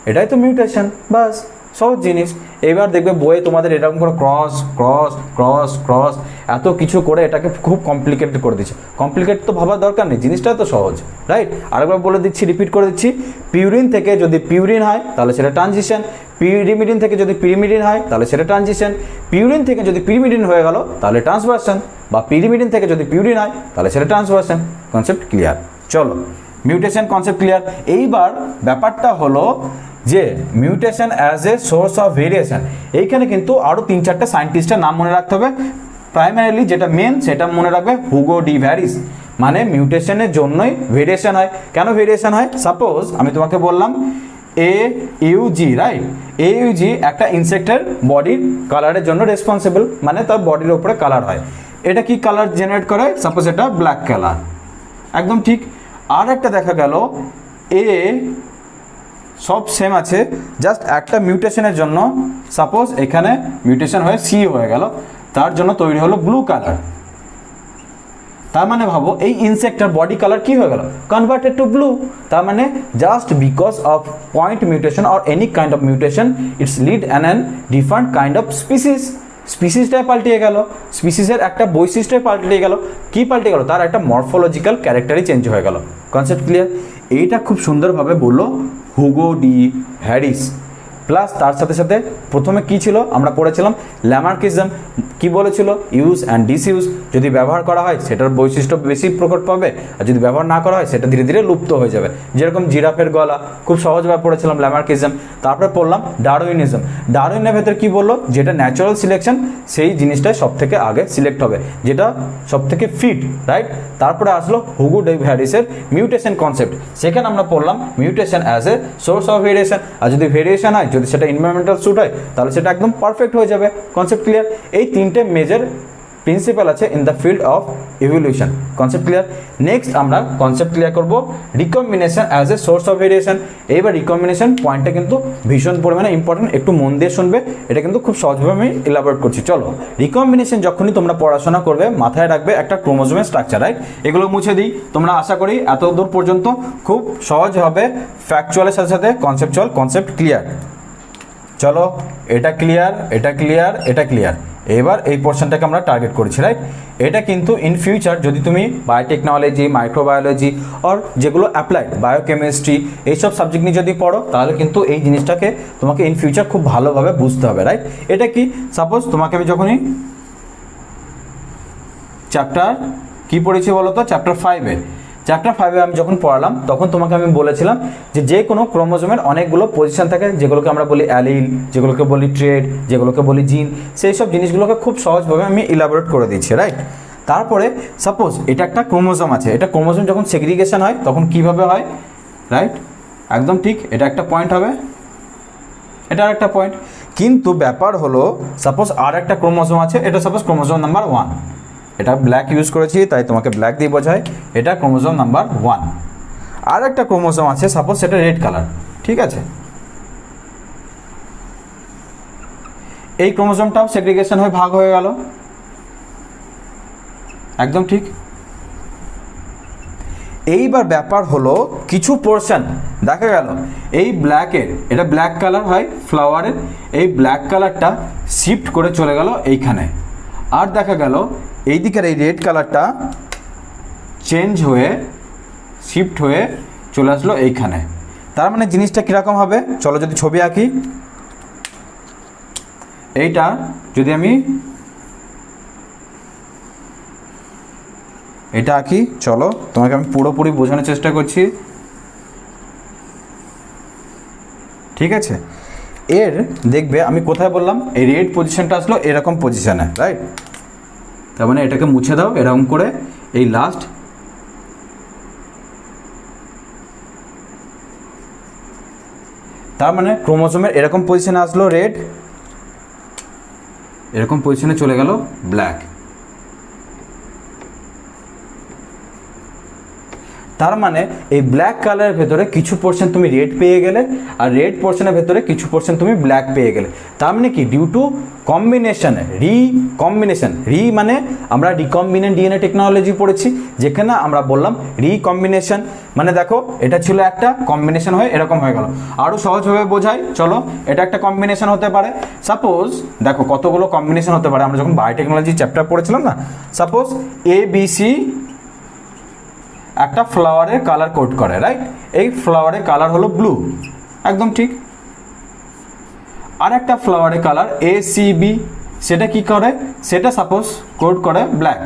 এটাই তো মিউটেশন, বাস, সহজ জিনিস। এবার দেখবে বইয়ে তোমাদের এরকম করে ক্রস ক্রস ক্রস ক্রস এত কিছু করে এটাকে খুব কমপ্লিকেটেড করে দিচ্ছে। কমপ্লিকেট তো ভাবার দরকার নেই, জিনিসটা তো সহজ, রাইট? আরেকবার বলে দিচ্ছি, রিপিট করে দিচ্ছি, পিউরিন থেকে যদি পিউরিন হয় তাহলে সেটা ট্রানজিশন, পিরিমিডিন থেকে যদি পিরিমিডিন হয় তাহলে সেটা ট্রানজিশন, পিউরিন থেকে যদি পিরিমিডিন হয়ে গেল তাহলে ট্রান্সভার্সন, বা পিরিমিডিন থেকে যদি পিউরিন হয় তাহলে সেটা ট্রান্সভার্সন। Concept clear? চলো মিউটেশন কনসেপ্ট ক্লিয়ার। এইবার ব্যাপারটা হলো যে mutation as a source of variation, এইখানে কিন্তু আরও 3-4টে সায়েন্টিস্টের নাম মনে রাখতে হবে। প্রাইমারিলি যেটা মেন সেটা মনে রাখবে হুগো ডি ভ্যারিস, মানে মিউটেশনের জন্যই ভেরিয়েশন হয়। কেন ভেরিয়েশন হয়? সাপোজ আমি তোমাকে বললাম AUG, রাইট? AUG একটা ইনসেক্টের বডির কালারের জন্য রেসপন্সিবল, মানে তার বডির ওপরে কালার হয়। এটা কি কালার জেনারেট করে? সাপোজ এটা ব্ল্যাক কালার, একদম ঠিক। আর একটা দেখা গেল সব সেম আছে, জাস্ট একটা মিউটেশনের জন্য সাপোজ এখানে মিউটেশন হয়ে C হয়ে গেল, তার জন্য তৈরি হলো ব্লু কালার। তার মানে ভাবো এই ইনসেক্টের বডি কালার কি হয়ে গেল? Converted to blue. তার মানে just because of point mutation or any kind of mutation it's lead an different kind of species, স্পিসিসটাই পাল্টিয়ে গেল, স্পিসিসের একটা বৈশিষ্ট্যই পাল্টে গেল। কি পাল্টে গেল? তার একটা মরফোলজিক্যাল ক্যারেক্টারই চেঞ্জ হয়ে গেল। Concept clear? এইটা খুব সুন্দরভাবে বললো হুগো ডি ভ্যারিস। প্লাস তার সাথে সাথে প্রথমে কি ছিল আমরা পড়েছিলাম ল্যামার্কিজম, কি বলেছিল? ইউজ অ্যান্ড ডিসইউজ, যদি ব্যবহার করা হয় সেটার বৈশিষ্ট্য বেশি প্রকট পাবে, আর যদি ব্যবহার না করা হয় সেটা ধীরে ধীরে লুপ্ত হয়ে যাবে। যেরকম জিরাফের গলা, খুব সহজভাবে পড়েছিলাম ল্যামার্কিজম। তারপরে পড়লাম ডারউইনিজম। ডারউইনের ভেতর কি বললো? যেটা ন্যাচারাল সিলেকশন সেই জিনিসটাই সব থেকে আগে সিলেক্ট হবে, যেটা সব থেকে ফিট, রাইট? তারপরে আসলো হুগো ডি ভ্যারিসের মিউটেশন কনসেপ্ট। সেখানে আমরা পড়লাম mutation as a source of variation, আর যদি ভেরিয়েশন হয়, যদি সেটা এনভায়রনমেন্টাল স্যুট হয় তাহলে সেটা একদম পারফেক্ট হয়ে যাবে। Concept clear? এই তিনটে মেজর প্রিন্সিপাল আছে in the field of evolution. Concept clear? Next আমরা কনসেপ্ট ক্লিয়ার করব recombination as a source of variation. এইবার রিকম্বিনেশন পয়েন্টটা কিন্তু ভীষণ পরিমাণে ইম্পর্টেন্ট, একটু মন দিয়ে শুনবে, এটা কিন্তু খুব সহজভাবে আমি ইলাবোরেট করছি। চলো, রিকম্বিনেশন যখনই তোমরা পড়াশোনা করবে মাথায় রাখবে একটা ক্রোমোজোমের স্ট্রাকচার, রাইট? এগুলো মুছে দিই, তোমরা আশা করি এত দূর পর্যন্ত খুব সহজ হবে, ফ্যাকচুয়ালের সাথে সাথে কনসেপ্টুয়াল, কনসেপ্ট ক্লিয়ার। চলো, এটা ক্লিয়ার, এটা ক্লিয়ার, এটা ক্লিয়ার। এবার এই পোর্শনটাকে আমরা টার্গেট করেছি, রাইট? এটা কিন্তু ইন ফিউচার যদি তুমি বায়োটেকনোলজি, মাইক্রোবায়োলজি অর যেগুলো অ্যাপ্লাইড বায়োকেমিস্ট্রি এইসব সাবজেক্ট নিয়ে যদি পড়ো তাহলে কিন্তু এই জিনিসটাকে তোমাকে ইন ফিউচার খুব ভালোভাবে বুঝতে হবে, রাইট? এটা কি, সাপোজ তোমাকে আমি যখনই চ্যাপ্টার কি পড়েছি বলো তো, চ্যাপ্টার 5-এ আমি যখন পড়ালাম তখন তোমাকে আমি বলেছিলাম যে কোনো ক্রোমোজোমের অনেকগুলো পজিশন থাকে, যেগুলোকে আমরা বলি অ্যালিল, যেগুলোকে বলি ট্রেড, যেগুলোকে বলি জিন, সেই সব জিনিসগুলোকে খুব সহজভাবে আমি ইলাবোরেট করে দিচ্ছি, রাইট? তারপরে সাপোজ এটা একটা ক্রোমোজোম আছে, এটা ক্রোমোজোম যখন সেগ্রিগেশন হয় তখন কিভাবে হয়, রাইট? একদম ঠিক, এটা একটা পয়েন্ট হবে, এটা আর একটা পয়েন্ট। কিন্তু ব্যাপার হলো সাপোজ আর একটা ক্রোমোজোম আছে, এটা সাপোজ ক্রোমোজোম নাম্বার 1, এটা ব্ল্যাক ইউজ করেছি তাই তোমাকে ব্ল্যাক দিয়ে বোঝায়, এটা ক্রোমোজোম নাম্বার 1। আর একটা ক্রোমোজোম আছে সাপোজ সেটা রেড কালার, ঠিক আছে? এই ক্রোমোজোমটাও সেগ্রিগেশন হয়ে ভাগ হয়ে গেল, একদম ঠিক। এইবার ব্যাপার হলো কিছু পোর্শন দেখা গেল এই ব্ল্যাকের, এটা ব্ল্যাক কালার হয় ফ্লাওয়ারের, এই ব্ল্যাক কালারটা শিফট করে চলে গেল এইখানে, আর দেখা গেল এই দিকের এই রেড কালারটা চেঞ্জ হয়ে শিফট হয়ে চলে আসলো এইখানে। তার মানে জিনিসটা কীরকম হবে, চলো যদি ছবি আঁকি, এইটা যদি আমি এটা আঁকি, চলো তোমাকে আমি পুরোপুরি বোঝানোর চেষ্টা করছি, ঠিক আছে? এর দেখবে আমি কোথায় বললাম এই রেড পজিশনটা আসলো এরকম পজিশনে, রাইট? তার মানে এটাকে মুছে দাও এরকম করে, এই লাস্ট তার মানে ক্রোমোজোমের এরকম পজিশনে আসলো রেড, এরকম পজিশনে চলে গেল ব্ল্যাক। তার মানে এই ব্ল্যাক কালারের ভেতরে কিছু পোর্শন তুমি রেড পেয়ে গেলে, আর রেড পোর্শনের ভেতরে কিছু পোর্শন তুমি ব্ল্যাক পেয়ে গেলে। তার মানে কি, ডিউ টু কম্বিনেশন, রিকম্বিনেশন, মানে আমরা রিকম্বিনেন্ট ডিএনএ টেকনোলজি পড়েছি, যেখানে আমরা বললাম রিকম্বিনেশন মানে দেখো এটা ছিল একটা, কম্বিনেশন হয়ে এরকম হয়ে গেল। আরও সহজভাবে বোঝাই, চলো এটা একটা কম্বিনেশন হতে পারে। সাপোজ দেখো কতগুলো কম্বিনেশন হতে পারে, আমরা যখন বায়োটেকনোলজি চ্যাপ্টার পড়েছিলাম না, সাপোজ ABC একটা ফ্লাওয়ারের কালার কোড করে, রাইট? এই ফ্লাওয়ারের কালার হলো ব্লু, একদম ঠিক। আর একটা ফ্লাওয়ারের কালার ACB, সেটা কি করে, সেটা সাপোজ কোড করে ব্ল্যাক।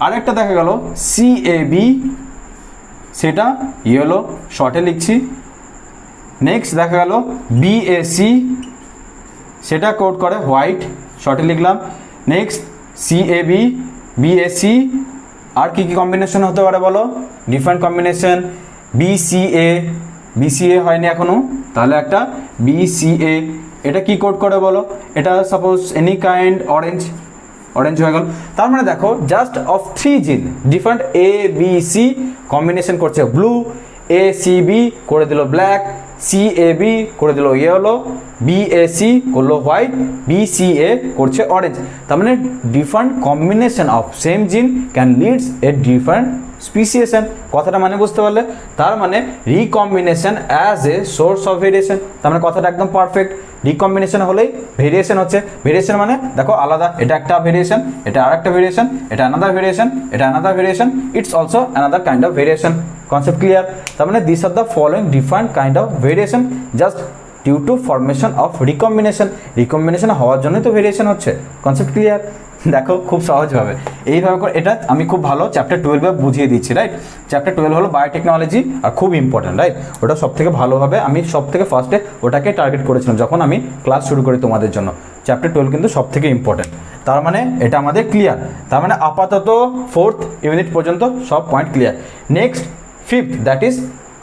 আরেকটা দেখা গেল CAB, সেটা ইয়েলো, শর্টে লিখছি। নেক্সট দেখা গেল BAC, সেটা কোড করে হোয়াইট, শর্টে লিখলাম। নেক্সট CAB, BAC, আর কি কি কম্বিনেশন হতে পারে বলো, ডিফারেন্ট কম্বিনেশন। BCA হয়নি এখনো, তাহলে একটা BCA, এটা কি কোড করে বলো, এটা সাপোজ এনি কাইন্ড অরেঞ্জ হয়ে গেল। তার মানে দেখো জাস্ট অফ 3 জিন ডিফারেন্ট ABC কম্বিনেশন করছে ব্লু, ACB করে দিল ব্ল্যাক, CAB করে দিল ইয়েলো, BAC করলো হোয়াইট, BCA করছে অরেঞ্জ। তার মানে ডিফারেন্ট কম্বিনেশন অফ সেম জিন ক্যান লিডস এ ডিফারেন্ট স্পিসিয়েশন। কথাটা মানে বুঝতে পারলে? তার মানে recombination as a source of variation, তার মানে কথাটা একদম পারফেক্ট। রিকম্বিনেশন হলেই ভেরিয়েশন হচ্ছে, ভেরিয়েশন মানে দেখো আলাদা, এটা একটা ভেরিয়েশন, এটা আর একটা ভেরিয়েশন, এটা অ্যানাদার ভেরিয়েশন, এটা another variation, it's also another kind of variation. Concept clear? তার মানে this are the following different kind of variation just due to formation of recombination হওয়ার জন্যই তো ভেরিয়েশন হচ্ছে। Concept clear? দেখো খুব সহজভাবে এইভাবে করে এটা আমি খুব ভালো চ্যাপ্টার 12 বুঝিয়ে দিচ্ছি, রাইট? চ্যাপ্টার 12 হলো বায়োটেকনোলজি, আর খুব ইম্পর্টেন্ট, রাইট? ওটা সব থেকে ভালোভাবে আমি সব থেকে ফার্স্টে ওটাকে টার্গেট করেছিলাম যখন আমি ক্লাস শুরু করি তোমাদের জন্য। চ্যাপ্টার 12 কিন্তু সব থেকে ইম্পর্টেন্ট। তার মানে এটা আমাদের ক্লিয়ার। তার মানে আপাতত 4th ইউনিট পর্যন্ত সব point clear. Next 5th, that is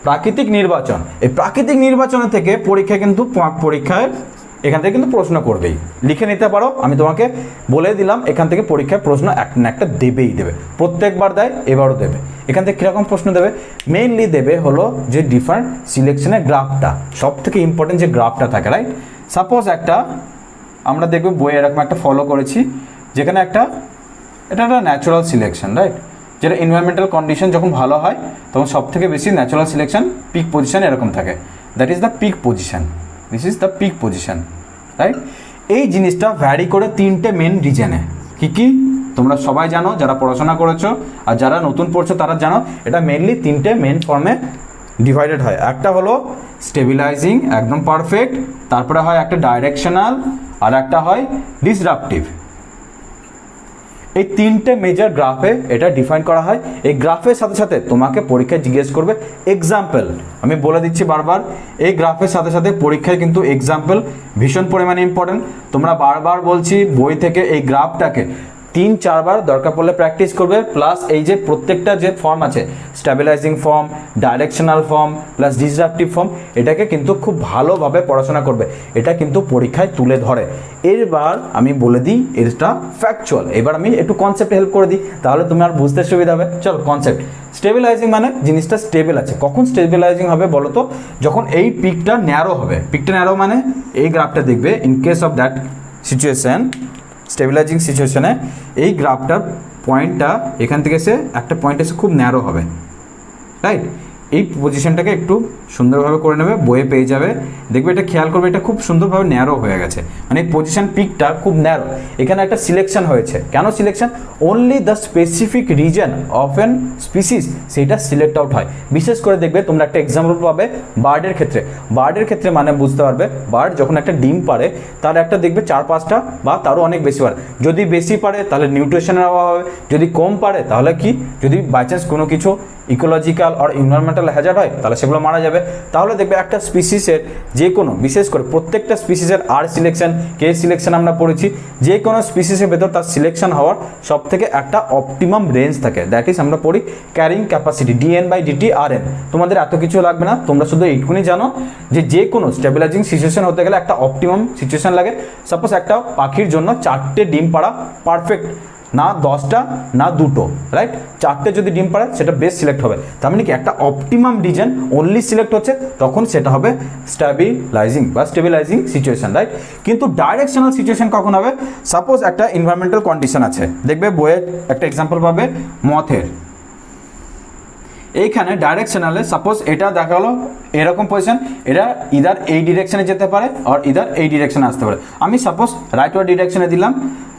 প্রাকৃতিক নির্বাচন। এই প্রাকৃতিক নির্বাচনের থেকে পরীক্ষায় এখান থেকে কিন্তু প্রশ্ন করবেই, লিখে নিতে পারো। আমি তোমাকে বলে দিলাম এখান থেকে পরীক্ষায় প্রশ্ন একটা না একটা দেবেই দেবে, প্রত্যেকবার দেয়, এবারও দেবে। এখান থেকে কীরকম প্রশ্ন দেবে? মেইনলি দেবে হলো যে ডিফারেন্ট সিলেকশনের গ্রাফটা, সব থেকে ইম্পর্টেন্ট যে গ্রাফটা থাকে, রাইট? সাপোজ একটা আমরা দেখব বইয়ে এরকম একটা ফলো করেছি, যেখানে এটা একটা ন্যাচারাল সিলেকশন, রাইট? যেটা এনভায়রনমেন্টাল কন্ডিশন যখন ভালো হয় তখন সব থেকে বেশি ন্যাচারাল সিলেকশন পিক পজিশন এরকম থাকে, that is the peak position, this is the peak position, right? এই জিনিসটা ভ্যারি করে তিনটে মেন রিজনে। কী কী তোমরা সবাই জানো, যারা পড়াশোনা করেছো, আর যারা নতুন পড়ছো তারা জানো। এটা মেনলি তিনটে মেন ফর্মে ডিভাইডেড হয়। একটা হলো স্টেবিলাইজিং, একদম পারফেক্ট, তারপরে হয় একটা ডাইরেকশনাল, আর একটা হয় ডিসরাপটিভ। এই তিনটে মেজর গ্রাফে এটা ডিফাইন করা হয়। এই গ্রাফের সাথে সাথে তোমাকে পরীক্ষায় জিজ্ঞেস করবে এক্সাম্পল। আমি বলে দিচ্ছি বারবার, এই গ্রাফের সাথে সাথে পরীক্ষায় কিন্তু এক্সাম্পল ভীষণ পরিমাণে ইম্পর্টেন্ট। তোমরা বারবার বলছি বই থেকে এই গ্রাফটাকে 3-4 বার দরকার পড়লে প্র্যাকটিস করবে, প্লাস এই যে প্রত্যেকটা যে ফর্ম আছে, stabilising form, directional form plus disruptive form, এটাকে কিন্তু খুব ভালোভাবে পড়াশোনা করবে। এটা কিন্তু পরীক্ষায় তুলে ধরে। এবার আমি বলে দিই এটা ফ্যাকচুয়াল। এবার আমি একটু কনসেপ্ট হেল্প করে দিই, তাহলে তোমার বুঝতে সুবিধা হবে। চলো কনসেপ্ট। স্টেবিলাইজিং মানে জিনিসটা স্টেবল আছে। কখন স্টেবিলাইজিং হবে বলো তো? যখন এই পিকটা ন্যারো হবে। পিকটা ন্যারো মানে এই গ্রাফটা দেখবে, in case of that situation, stabilising সিচুয়েশনে এই গ্রাফটার পয়েন্টটা এখান থেকে এসে একটা পয়েন্ট এসে খুব ন্যারো হবে, রাইট? এই পজিশনটাকে একটু সুন্দরভাবে করে নেবে, বইয়ে পেয়ে যাবে, দেখবে এটা খেয়াল করবে, এটা খুব সুন্দরভাবে ন্যারো হয়ে গেছে, মানে এই পজিশন পিকটা খুব ন্যারো। এখানে একটা সিলেকশন হয়েছে। কেন selection? Only the specific reason of an species সেটা সিলেক্ট আউট হয়। বিশেষ করে দেখবে তোমরা একটা এক্সাম্পল পাবে বার্ডের ক্ষেত্রে। বার্ডের ক্ষেত্রে মানে বুঝতে পারবে, বার্ড যখন একটা ডিম পারে তার একটা দেখবে 4-5টা বা তারও অনেক বেশি পারে। যদি বেশি পারে তাহলে নিউট্রিশনের অভাব হবে, যদি কম পারে তাহলে কি, যদি বাই চান্স কোনো কিছু ইকোলজিক্যাল আর এনভায়রনমেন্টাল হ্যাজার্ড হয় তাহলে সেগুলো মারা যাবে। তাহলে দেখবে একটা স্পিসিসের যে কোনো, বিশেষ করে প্রত্যেকটা স্পিসিসের আর সিলেকশন, কে সিলেকশন আমরা পড়েছি, যে কোনো স্পিসিসের ভেতর তার সিলেকশন হওয়ার সব থেকে একটা অপটিমাম রেঞ্জ থাকে, দ্যাট ইজ আমরা পড়ি ক্যারিং ক্যাপাসিটি, dN/dt Rn। তোমাদের এত কিছু লাগবে না, তোমরা শুধু এইটুকুনি জানো যে কোনো স্টেবিলাইজিং সিচুয়েশন হতে গেলে একটা অপটিমাম সিচুয়েশন লাগে। সাপোজ একটা পাখির জন্য 4টে ডিম পাড়া পারফেক্ট, না 10টা না 2টো, রাইট? 4টে যদি ডিম পারে সেটা বেস্ট সিলেক্ট হবে। তার মানে কি একটা অপটিমাম রিজন অনলি সিলেক্ট হচ্ছে, তখন সেটা হবে স্টেবিলাইজিং সিচুয়েশন, রাইট? কিন্তু ডাইরেকশনাল সিচুয়েশন কখন হবে? সাপোজ একটা এনভায়রনমেন্টাল কন্ডিশন আছে, দেখবে বইয়ে একটা এক্সাম্পল পাবে মথের। এইখানে ডাইরেকশনালে সাপোজ এটা দেখা হলো এরকম পজিশন, এটা ইদার এই ডিরেকশনে যেতে পারে আর ইদার এই ডিরেকশনে আসতে পারে। আমি সাপোজ রাইটওয়ার্ড ডিরেকশনে দিলাম,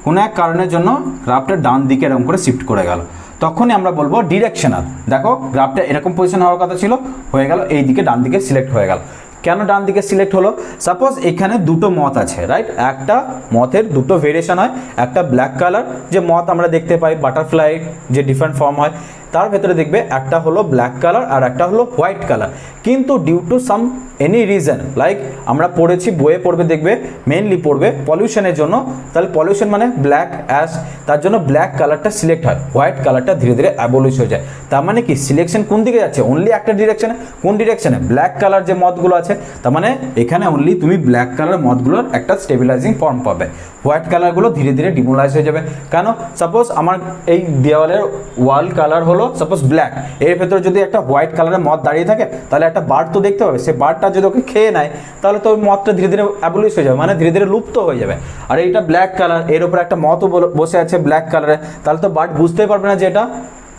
কোনো এক কারণের জন্য গ্রাফটা ডান দিকে এরকম করে শিফট করে গেল, তখনই আমরা বলবো ডিরেকশনাল। দেখো গ্রাফটা এরকম পজিশন হওয়ার কথা ছিল, হয়ে গেল এই দিকে ডান দিকে সিলেক্ট হয়ে গেল। কেন ডান দিকে সিলেক্ট হলো? সাপোজ এখানে দুটো মথ আছে, রাইট? একটা মথের দুটো ভেরিয়েশন হয়, একটা ব্ল্যাক কালার যে মথ আমরা দেখতে পাই, বাটারফ্লাই যে ডিফারেন্ট ফর্ম হয়, তার ভেতরে দেখবে একটা হলো ব্ল্যাক কালার আর একটা হলো হোয়াইট কালার। কিন্তু due to some any reason, like আমরা পড়েছি বইয়ে পড়বে, দেখবে মেনলি পড়বে পলিউশনের জন্য, তাহলে পলিউশন মানে ব্ল্যাক অ্যাশ, তার জন্য ব্ল্যাক কালারটা সিলেক্ট হয়, হোয়াইট কালারটা ধীরে ধীরে অ্যাবলিশ হয়ে যায়। তার মানে কি সিলেকশন কোন দিকে যাচ্ছে? অনলি একটা ডিরেকশনে। কোন ডিরেকশনে? ব্ল্যাক কালার যে মথগুলো আছে, তার মানে এখানে অনলি তুমি ব্ল্যাক কালার মথগুলোর একটা স্টেবিলাইজিং ফর্ম পাবে, হোয়াইট কালারগুলো ধীরে ধীরে ডিমোলাইজ হয়ে যাবে। কেন? সাপোজ আমার এই দেওয়ালের ওয়াল কালার হলো সাপোজ ব্ল্যাক, এর ভেতরে যদি একটা হোয়াইট কালারের মথ দাঁড়িয়ে থাকে তাহলে একটা বার্ড তো দেখতে পাবে, সে বার্ডটা যদি ওকে খেয়ে নেয় তাহলে তো ওই মথটা ধীরে ধীরে অ্যাবলিশ হয়ে যাবে, মানে ধীরে ধীরে লুপ্ত হয়ে যাবে। আর এইটা ব্ল্যাক কালার, এর উপরে একটা মথও বসে আছে ব্ল্যাক কালারে, তাহলে তো বার্ড বুঝতেই পারবে না যে এটা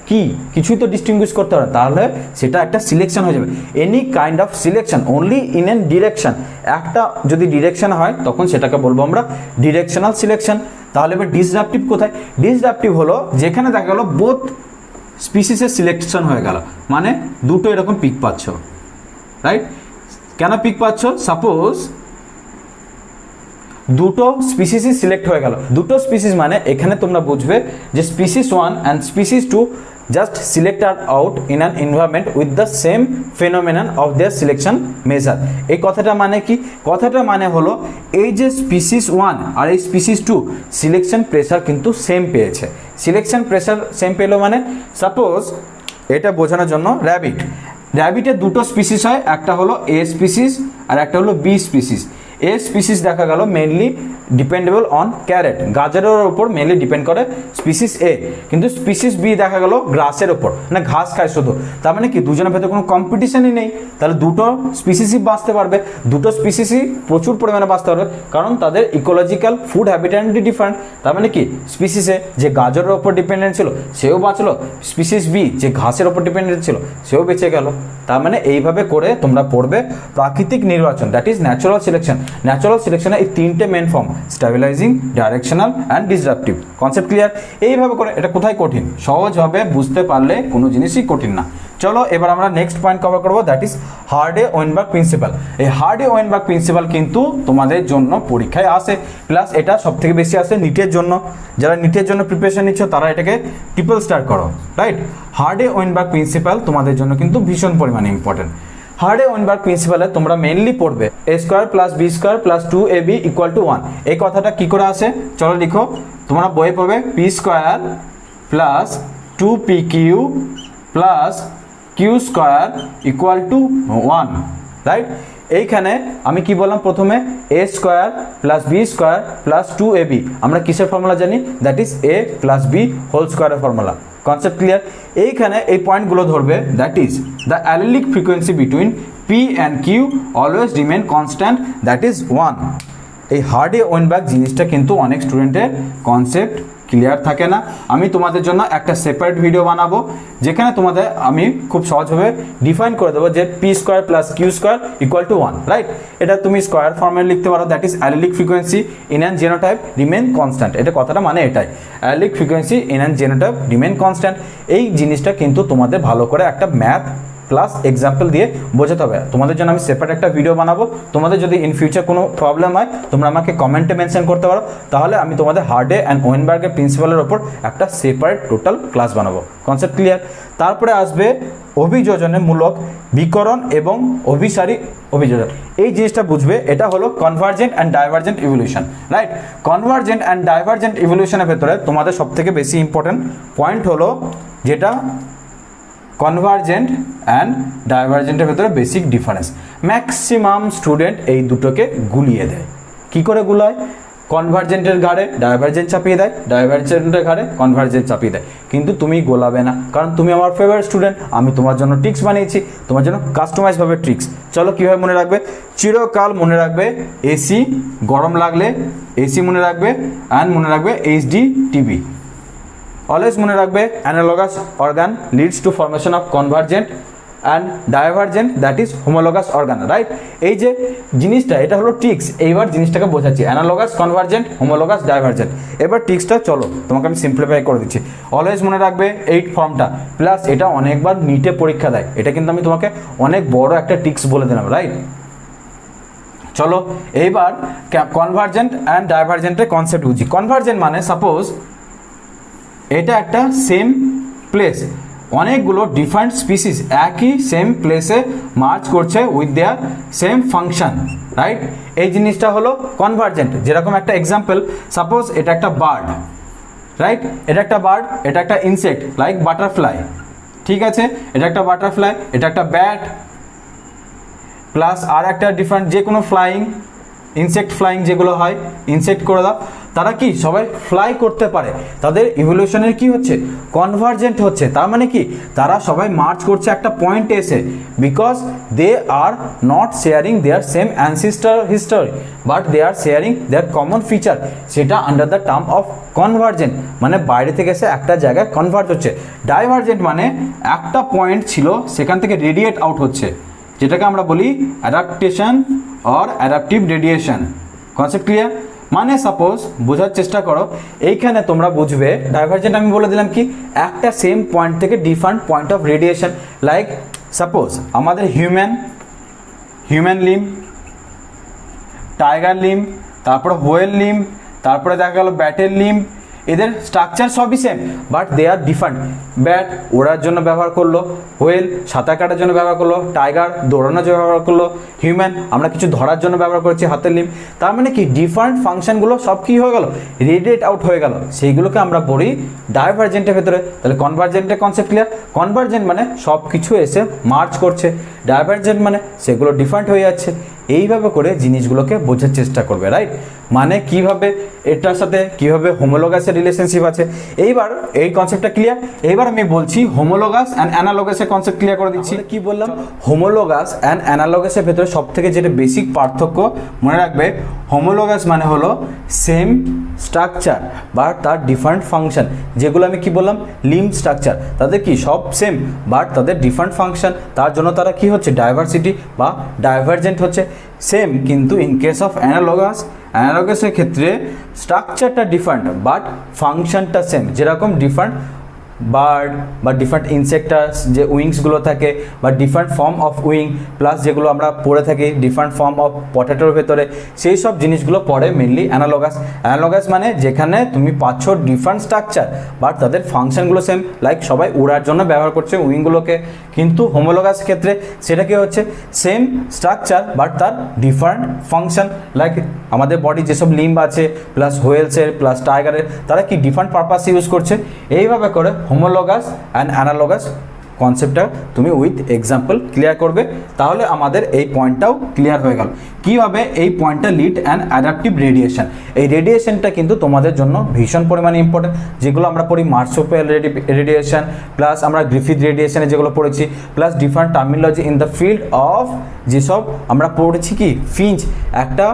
কি, কিছুই তো ডিস্টিংগুইশ করতে পারে, তাহলে সেটা একটা সিলেকশন হয়ে যাবে। Any kind of selection only in an direction, একটা যদি ডিরেকশন হয় তখন সেটাকে বলবো আমরা ডিরেকশনাল সিলেকশন। তাহলে এবার ডিসরাপটিভ কোথায়? ডিসরাপটিভ হলো যেখানে দেখা গেলো বোথ স্পিসিসের সিলেকশন হয়ে গেল, মানে দুটো এরকম পিক পাচ্ছ, রাইট? কেন পিক পাচ্ছ? সাপোজ দুটো স্পিসিসই সিলেক্ট হয়ে গেল। দুটো স্পিসিস মানে এখানে তোমরা বুঝবে যে species 1 and species 2 just selected out in an environment with the same phenomenon of their selection measure। এই কথাটা মানে কি? কথাটা মানে হলো এই যে স্পিসিস 1 আর এই স্পিসিস 2 সিলেকশন প্রেসার কিন্তু সেম পেয়েছে। সিলেকশন প্রেসার সেম পেলো মানে সাপোজ এটা বোঝানোর জন্য র্যাবিটের দুটো স্পিসিস হয়, একটা হলো এ স্পিসিস আর একটা হলো বি স্পিসিস। এ স্পিসিস দেখা গেল মেনলি ডিপেন্ডেবল অন ক্যারেট, গাজরের ওপর মেনলি ডিপেন্ড করে স্পিসিস এ, কিন্তু স্পিসিস বি দেখা গেল গ্রাসের ওপর, মানে ঘাস খায় শুধু। তার মানে কি দুজনের ভেতরে কোনো কম্পিটিশনই নেই, তাহলে দুটো স্পিসিসই বাঁচতে পারবে, দুটো স্পিসিসই প্রচুর পরিমাণে বাঁচতে পারবে, কারণ তাদের ইকোলজিক্যাল ফুড হ্যাবিটেটই ডিফারেন্ট। তার মানে কি স্পিসিসে যে গাজরের ওপর ডিপেন্ডেন্ট ছিল সেও বাঁচলো, স্পিসিস বি যে ঘাসের ওপর ডিপেন্ডেন্ট ছিল সেও বেঁচে গেল। তার মানে এইভাবে করে তোমরা পড়বে প্রাকৃতিক নির্বাচন, that is natural selection. Natural সিলেকশনের এই তিনটে main form, stabilizing, directional and disruptive. Concept clear? এইভাবে করে, এটা কোথায় কঠিন, সহজভাবে বুঝতে পারলে কোনো জিনিসই কঠিন না। চলো এবার আমরা নেক্সট পয়েন্ট কভার করবো, দ্যাট ইজ হার্ডে-ওয়েনবার্গ প্রিন্সিপাল। এই হার্ডে-ওয়েনবার্গ প্রিন্সিপাল কিন্তু তোমাদের জন্য পরীক্ষায় আসে, প্লাস এটা সবথেকে বেশি আসে নিটের জন্য। যারা নিটের জন্য প্রিপারেশন নিচ্ছ তারা এটাকে ট্রিপল স্টার করো, রাইট? হার্ডে-ওয়েনবার্গ প্রিন্সিপাল তোমাদের জন্য কিন্তু ভীষণ পরিমাণে ইম্পর্টেন্ট। হার্ডে-ওয়েনবার্গ প্রিন্সিপালে তোমরা মেইনলি পড়বে a square plus b square plus 2ab equal to 1। এই কথাটা কি করে আসে চলো লিখো, তোমরা বইয়ে পড়বে p square plus 2pq plus Q square equal to 1, right? এইখানে আমি কি বললাম প্রথমে, a square plus b square plus 2ab, আমরা কিসের ফর্মুলা জানি, that is a plus b whole স্কোয়ারের ফর্মুলা। Concept clear? এইখানে এই পয়েন্টগুলো ধরবে, that is the allelic frequency between p and q always remain constant, that is 1। এই হার্ডে-ওয়েনবার্গ জিনিসটা কিন্তু অনেক স্টুডেন্টের কনসেপ্ট ক্লিয়ার থাকে না। আমি তোমাদের জন্য একটা সেপারেট ভিডিও বানাবো যেখানে তোমাদের আমি খুব সহজভাবে ডিফাইন করে দেবো যে P square plus Q square equal to 1, right? এটা তুমি স্কোয়ার ফর্মে লিখতে পারো, that is allelic frequency in an genotype remain constant. এটা কথাটা মানে এটাই, allelic frequency in an genotype remain constant. এই জিনিসটা কিন্তু তোমাদের ভালো করে একটা ম্যাথ প্লাস এক্সাম্পল দিয়ে বোঝাতে হবে। তোমাদের জন্য আমি সেপারেট একটা ভিডিও বানাবো, তোমাদের যদি ইন ফিউচার কোনো প্রবলেম হয় তোমরা আমাকে কমেন্টে মেনশন করতে পারো, তাহলে আমি তোমাদের হার্ডে অ্যান্ড ওয়েনবার্গের প্রিন্সিপালের ওপর একটা সেপারেট টোটাল ক্লাস বানাবো। Concept clear? তারপরে আসবে অভিযোজনমূলক বিকরণ এবং অভিসারী অভিযোজন। এই জিনিসটা বুঝবে, এটা হলো convergent and divergent evolution, right? Convergent and divergent ইভলিউশনের ভেতরে তোমাদের সবথেকে বেশি ইম্পর্টেন্ট পয়েন্ট হলো যেটা কনভার্জেন্ট অ্যান্ড ডাইভার্জেন্টের ভেতরে বেসিক ডিফারেন্স। ম্যাক্সিমাম স্টুডেন্ট এই দুটোকে গুলিয়ে দেয়। কি করে গুলায়? কনভার্জেন্টের ঘাড়ে ডাইভার্জেন্ট চাপিয়ে দেয়, ডাইভার্জেন্টের ঘাড়ে কনভার্জেন্ট চাপিয়ে দেয়, কিন্তু তুমি গোলাবে না, কারণ তুমি আমার ফেভারিট স্টুডেন্ট। আমি তোমার জন্য ট্রিক্স বানিয়েছি, তোমার জন্য কাস্টমাইজভাবে ট্রিক্স। চলো কীভাবে মনে রাখবে? চিরকাল মনে রাখবে এসি, গরম লাগলে এসি মনে রাখবে, অ্যান্ড মনে রাখবে এইচডি টিভি। অলওয়েজ মনে রাখবে analogous organ leads to formation of convergent and divergent, that is homologous organ, right? এই যে জিনিসটা, এটা হলো ট্রিক্স। এইবার জিনিসটাকে বোঝাচ্ছি, অ্যানালগাস, কনভার্জেন্ট, হোমোলগাস, ডাইভার্জেন্ট। এবার ট্রিক্সটা চলো তোমাকে আমি সিম্পলিফাই করে দিচ্ছি। অলওয়েজ মনে রাখবে এই ফর্মটা, প্লাস এটা অনেকবার নিটে পরীক্ষা দেয়, এটা কিন্তু আমি তোমাকে অনেক বড় একটা ট্রিক্স বলে দিলাম, রাইট? চলো এইবার কনভার্জেন্ট অ্যান্ড ডাইভার্জেন্টের কনসেপ্ট বুঝি। কনভার্জেন্ট মানে সাপোজ এটা একটা সেম প্লেস, অনেকগুলো ডিফারেন্ট স্পিসিস একই সেম প্লেসে মার্চ করছে with their same function, right? এই জিনিসটা হলো কনভার্জেন্ট। যেরকম একটা এক্সাম্পল, সাপোজ এটা একটা বার্ড, রাইট? এটা একটা বার্ড, এটা একটা ইনসেক্ট লাইক বাটারফ্লাই, ঠিক আছে? এটা একটা বাটারফ্লাই, এটা একটা ব্যাট, প্লাস আর একটা ডিফারেন্ট যে কোনো ফ্লাইং, ইনসেক্ট ফ্লাইং যেগুলো হয়, ইনসেক্ট করে দাও। তারা কি সবাই ফ্লাই করতে পারে, তাদের ইভলিউশনের কি হচ্ছে, কনভার্জেন্ট হচ্ছে। তার মানে কি তারা সবাই মার্চ করছে একটা পয়েন্টে এসে, because they are not sharing their same ancestor history, but they are sharing their common feature, সেটা under the term of convergent. মানে বাইরে থেকে এসে একটা জায়গায় কনভার্ট হচ্ছে। ডাইভার্জেন্ট মানে একটা পয়েন্ট ছিল সেখান থেকে রেডিয়েট আউট হচ্ছে, যেটাকে আমরা বলি adaptation or adaptive radiation. Concept clear? মানে সাপোজ বোঝার চেষ্টা করো, এইখানে তোমরা বুঝবে ডাইভার্জেন্ট আমি বলে দিলাম কি একটা সেম পয়েন্ট থেকে different point of radiation. Like suppose আমাদের হিউম্যান লিম, টাইগার লিম, তারপরে হোয়েল লিম, তারপরে দেখা গেল ব্যাটের লিম, এদের স্ট্রাকচার সবই same, but they are different. Bat ওড়ার জন্য ব্যবহার করলো, হোয়েল সাঁতার কাটার জন্য ব্যবহার করলো, টাইগার দৌড়ানোর জন্য ব্যবহার করলো, হিউম্যান আমরা কিছু ধরার জন্য ব্যবহার করছি হাতের লিম্ব। তার মানে কি ডিফারেন্ট ফাংশনগুলো সব কী হয়ে গেল, রেডিয়েট আউট হয়ে গেল, সেইগুলোকে আমরা পড়ি ডাইভারজেন্টের ভেতরে। তাহলে কনভার্জেন্টের কনসেপ্ট ক্লিয়ার। কনভার্জেন্ট মানে সব কিছু এসে মার্চ করছে, ডাইভারজেন্ট মানে সেগুলো ডিফারেন্ট হয়ে যাচ্ছে। এইভাবে করে জিনিসগুলোকে বোঝার চেষ্টা করবে, রাইট? মানে কিভাবে এটার সাথে কিভাবে হোমোলোগাসের রিলেশনশিপ আছে। এইবার এই কনসেপ্টটা ক্লিয়ার। এইবার আমি বলছি হোমোলোগাস অ্যান্ড অ্যানালোগাসের কনসেপ্ট ক্লিয়ার করে দিচ্ছি। কি বললাম, হোমোলোগাস অ্যান্ড অ্যানালোগাসের ভেতরে সবথেকে যেটা বেসিক পার্থক্য মনে রাখবে, হোমোলোগাস মানে হলো সেম স্ট্রাকচার বাট তার ডিফারেন্ট ফাংশন। যেগুলো আমি কি বললাম, লিম্ব স্ট্রাকচার, তাদের কি সব সেম বাট তাদের ডিফারেন্ট ফাংশন, তার জন্য তারা কি হচ্ছে, ডাইভার্সিটি বা ডাইভারজেন্ট হচ্ছে। সেম কিন্তু ইন কেস অফ অ্যানালগাসের ক্ষেত্রে স্ট্রাকচারটা ডিফারেন্ট বাট ফাংশনটা সেম। যেরকম ডিফারেন্ট বার্ড বা ডিফারেন্ট ইনসেক্টাস যে উইংসগুলো থাকে বা different form of wing plus যেগুলো আমরা পড়ে থাকি ডিফারেন্ট ফর্ম অফ পটেটোর ভেতরে, সেই সব জিনিসগুলো পড়ে মেনলি অ্যানালগাস মানে যেখানে তুমি পাচ্ছ ডিফারেন্ট স্ট্রাকচার বাট তাদের ফাংশনগুলো সেম, লাইক সবাই উড়ার জন্য ব্যবহার করছে উইংগুলোকে। কিন্তু হোমোলোগাস ক্ষেত্রে সেটা কি হচ্ছে, সেম স্ট্রাকচার বাট তার ডিফারেন্ট ফাংশন। লাইক আমাদের বডি যেসব লিম্ব আছে প্লাস হোয়েলসের প্লাস টাইগারের, তারা কি ডিফারেন্ট পারপাস ইউজ করছে। এইভাবে করে হোমোলোগাস অ্যান্ড অ্যানালোগাস কনসেপ্টটা তুমি উইথ এক্সাম্পল ক্লিয়ার করবে, তাহলে আমাদের এই পয়েন্টটাও ক্লিয়ার হয়ে গেল। কীভাবে এই পয়েন্টটা লিড অ্যান্ড অ্যাডাপটিভ রেডিয়েশন, এই রেডিয়েশনটা কিন্তু তোমাদের জন্য ভীষণ পরিমাণে ইম্পর্টেন্ট। যেগুলো আমরা পড়ি মার্সোপেল রেডিয়েশন প্লাস আমরা গ্রিফিথ রেডিয়েশনে যেগুলো পড়েছি, plus different terminology in the field of যেসব আমরা পড়েছি কি ফিঞ্চ, একটা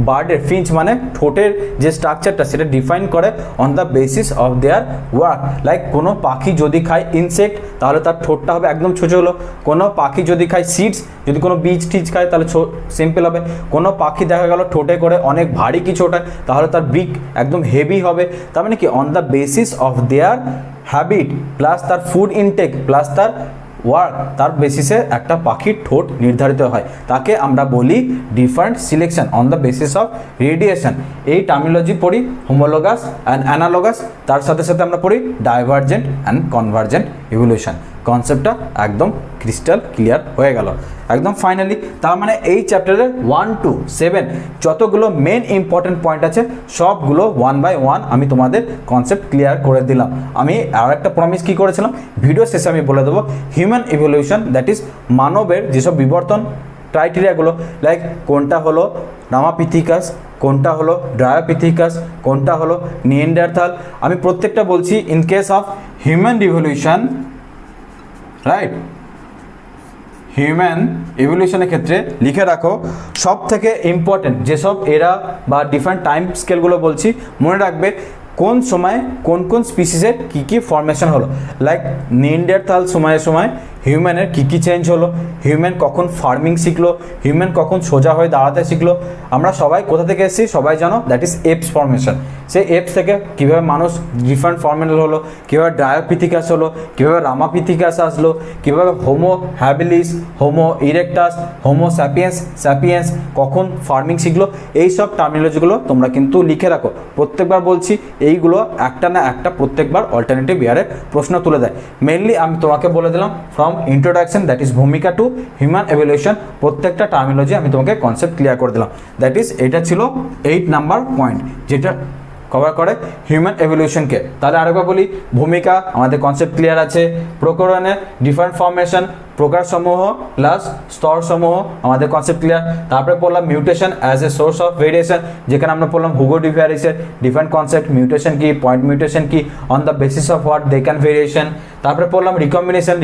বার্ডের ফিঞ্চ মানে ঠোঁটের যে স্ট্রাকচারটা সেটা ডিফাইন করে on the basis of their work. Like কোনো পাখি যদি খায় ইনসেক্ট তাহলে তার ঠোঁটটা হবে একদম ছোটো হলো, কোনো পাখি যদি খায় সিডস, যদি কোনো বীজ টিজ খায় তাহলে সিম্পল হবে, কোনো পাখি দেখা গেল ঠোঁটে করে অনেক ভারী কিছু ওঠায় তাহলে তার বিক একদম হেভি হবে। তার মানে কি on the basis of their habit plus তার ফুড ইনটেক প্লাস তার ওয়ার্ক, তার বেসিসে একটা পাখির ঠোঁট নির্ধারিত হয়, তাকে আমরা বলি different selection on the basis of radiation. এই টার্মিনোলজি পড়ি হোমোলোগাস অ্যান্ড অ্যানালোগাস, তার সাথে সাথে আমরা পড়ি ডাইভারজেন্ট অ্যান্ড কনভার্জেন্ট ইভলিউশন। কনসেপ্টটা একদম ক্রিস্টাল ক্লিয়ার হয়ে গেল একদম ফাইনালি। তার মানে এই চ্যাপ্টারের 1 to 7 যতগুলো মেন ইম্পর্টেন্ট পয়েন্ট আছে সবগুলো 1 by 1 আমি তোমাদের কনসেপ্ট ক্লিয়ার করে দিলাম। আমি আর একটা প্রমিস কী করেছিলাম, ভিডিও শেষে আমি বলে দেবো হিউম্যান ইভলিউশন, দ্যাট ইজ মানবের যেসব বিবর্তন ক্রাইটেরিয়াগুলো, লাইক কোনটা হলো রামাপিথিকাস, কোনটা হলো ড্রায়োপিথিকাস, কোনটা হলো নিয়েন্ডারথাল, আমি প্রত্যেকটা বলছি। In case of human evolution, right, human ইভলিউশনের ক্ষেত্রে লিখে রাখো সব থেকে ইম্পর্টেন্ট যেসব এরা বা ডিফারেন্ট টাইম স্কেলগুলো বলছি, মনে রাখবে কোন সময় কোন কোন স্পিসিসের কী কী ফর্মেশন হলো। লাইক নিয়েন্ডারথাল সময় হিউম্যানের কী কী চেঞ্জ হলো, হিউম্যান কখন ফার্মিং শিখলো, হিউম্যান কখন সোজা হয়ে দাঁড়াতে শিখলো। আমরা সবাই কোথা থেকে এসেছি সবাই জানো, দ্যাট ইজ এপস ফর্মেশন। সেই এপস থেকে কীভাবে মানুষ ডিফারেন্ট ফর্মেশন হলো, কীভাবে ড্রায়োপিথিকাস হলো, কীভাবে রামাপিথিকাস আসলো, কীভাবে Homo habilis, Homo erectus, Homo sapiens কখন ফার্মিং শিখলো। এই সব টার্মিনোলজিগুলো তোমরা কিন্তু লিখে রাখো। প্রত্যেকবার বলছি এইগুলো একটা না একটা প্রত্যেকবার অল্টারনেটিভ ইয়ারে প্রশ্ন তুলে দেয়। মেনলি আমি তোমাকে বলে দিলাম ফ্রম ইন্ট্রোডাকশন, দ্যাট ইজ ভূমিকা টু হিউম্যান এভলিউশন, প্রত্যেকটা টার্মিনোলজি আমি তোমাকে কনসেপ্ট ক্লিয়ার করে দিলাম। দ্যাট ইজ এটা ছিল 8 নাম্বার পয়েন্ট যেটা কভার করে হিউম্যান এভলিউশনকে। তাহলে আরেকবার বলি, ভূমিকা আমাদের কনসেপ্ট ক্লিয়ার আছে, প্রকরণের ডিফারেন্ট ফর্মেশন প্রকারসমূহ প্লাস স্তরসমূহ আমাদের কনসেপ্ট ক্লিয়ার। তারপরে পড়লাম mutation as a source of variation, যেখানে আমরা পড়লাম হুগো ডি ভ্যারিসের ডিফারেন্ট কনসেপ্ট, মিউটেশন কি, পয়েন্ট মিউটেশন কি, on the basis of what they can variation. তারপরে পড়লাম রিকম্বিনেশন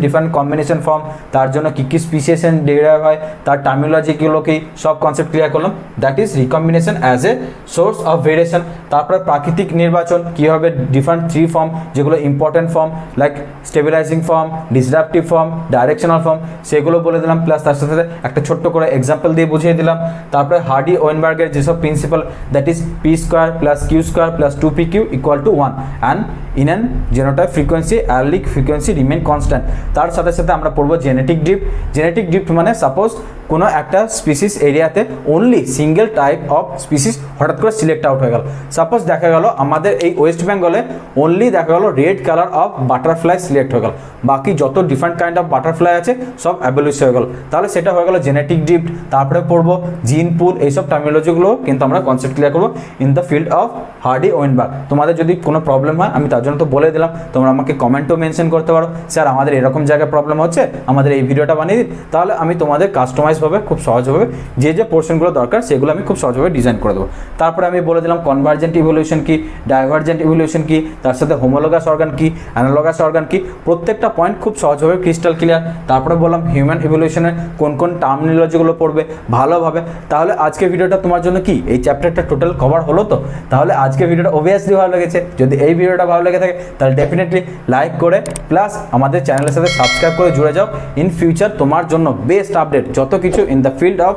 ডিফারেন্ট কম্বিনেশন ফর্ম, তার জন্য কী কী স্পিসিয়েশন ডেরাইভ হয়, তার টার্মিনোলজিগুলো কি, সব কনসেপ্ট ক্লিয়ার করলাম। That is recombination as a source of variation. তারপরে প্রাকৃতিক নির্বাচন কীভাবে ডিফারেন্ট 3 ফর্ম যেগুলো important form, like stabilising form, disruptive form, directional form সেগুলো বলে দিলাম, প্লাস তার সাথে সাথে একটা ছোট্ট করে এক্সাম্পল দিয়ে বুঝিয়ে দিলাম। তারপরে হার্ডি ওয়েনবার্গের যেসব principal, that is P square plus Q square plus 2pq equal to 1 and in an genotype frequency allelic frequency remain constant. তার সাথে সাথে আমরা পড়বো জেনেটিক ড্রিফট। জেনেটিক ড্রিফট মানে সাপোজ কোনো একটা স্পিসিস এরিয়াতে only single type of species হঠাৎ করে সিলেক্ট আউট হয়ে গেল। সাপোজ দেখা গেল আমাদের এই ওয়েস্ট বেঙ্গলে অনলি দেখা গেল red colour of butterfly select হয়ে গেল, বাকি যত ডিফারেন্ট কাইন্ড অফ বাটারফ্লাই আছে সব অ্যাবলিশ হয়ে গেল, তাহলে সেটা হয়ে গেল জেনেটিক ড্রিফট। তারপরে পড়বো জিন পুল, এইসব টার্মিনোলজিগুলো কিন্তু আমরা কনসেপ্ট ক্লিয়ার করবো in the field of Hardy Weinberg. তোমাদের যদি কোনো প্রবলেম হয় আমি তার জন্য তো বলে দিলাম, তোমরা আমাকে কমেন্টও মেনশন করতে পারো, স্যার আমাদের এরকম জায়গায় প্রবলেম হচ্ছে, আমাদের এই ভিডিওটা বানিয়ে দিন, তাহলে আমি তোমাদের কাস্টমাইজভাবে খুব সহজভাবে যে যে পোর্শনগুলো দরকার সেগুলো আমি খুব সহজভাবে ডিজাইন করে দেবো। তারপরে আমি বলে দিলাম কনভার্জেন্ট ইভলিউশন কি, ডাইভার্জেন্ট ইভলিউশন কি, তার সাথে হোমোলোগাস অর্গান কি, অ্যানালগাস অর্গান কি, প্রত্যেকটা পয়েন্ট খুব সহজভাবে ক্রিস্টাল ক্লিয়ার। তারপরে বললাম হিউম্যান ইভলিউশনের কোন কোন টার্মিনোলজিগুলো পড়বে ভালোভাবে। তাহলে আজকে ভিডিওটা তোমার জন্য কি এই চ্যাপ্টারটা টোটাল কভার হলো তো? তাহলে আজকে ভিডিওটা অবভিয়াসলি ভালো লেগেছে। যদি এই ভিডিওটা ভালো লেগে থাকে তাহলে ডেফিনেটলি লাইক করে প্লাস আমাদের চ্যানেলের সাথে সাবস্ক্রাইব করে জুড়ে যাও। ইন ফিউচার তোমার জন্য বেস্ট আপডেট যত কিছু in the field of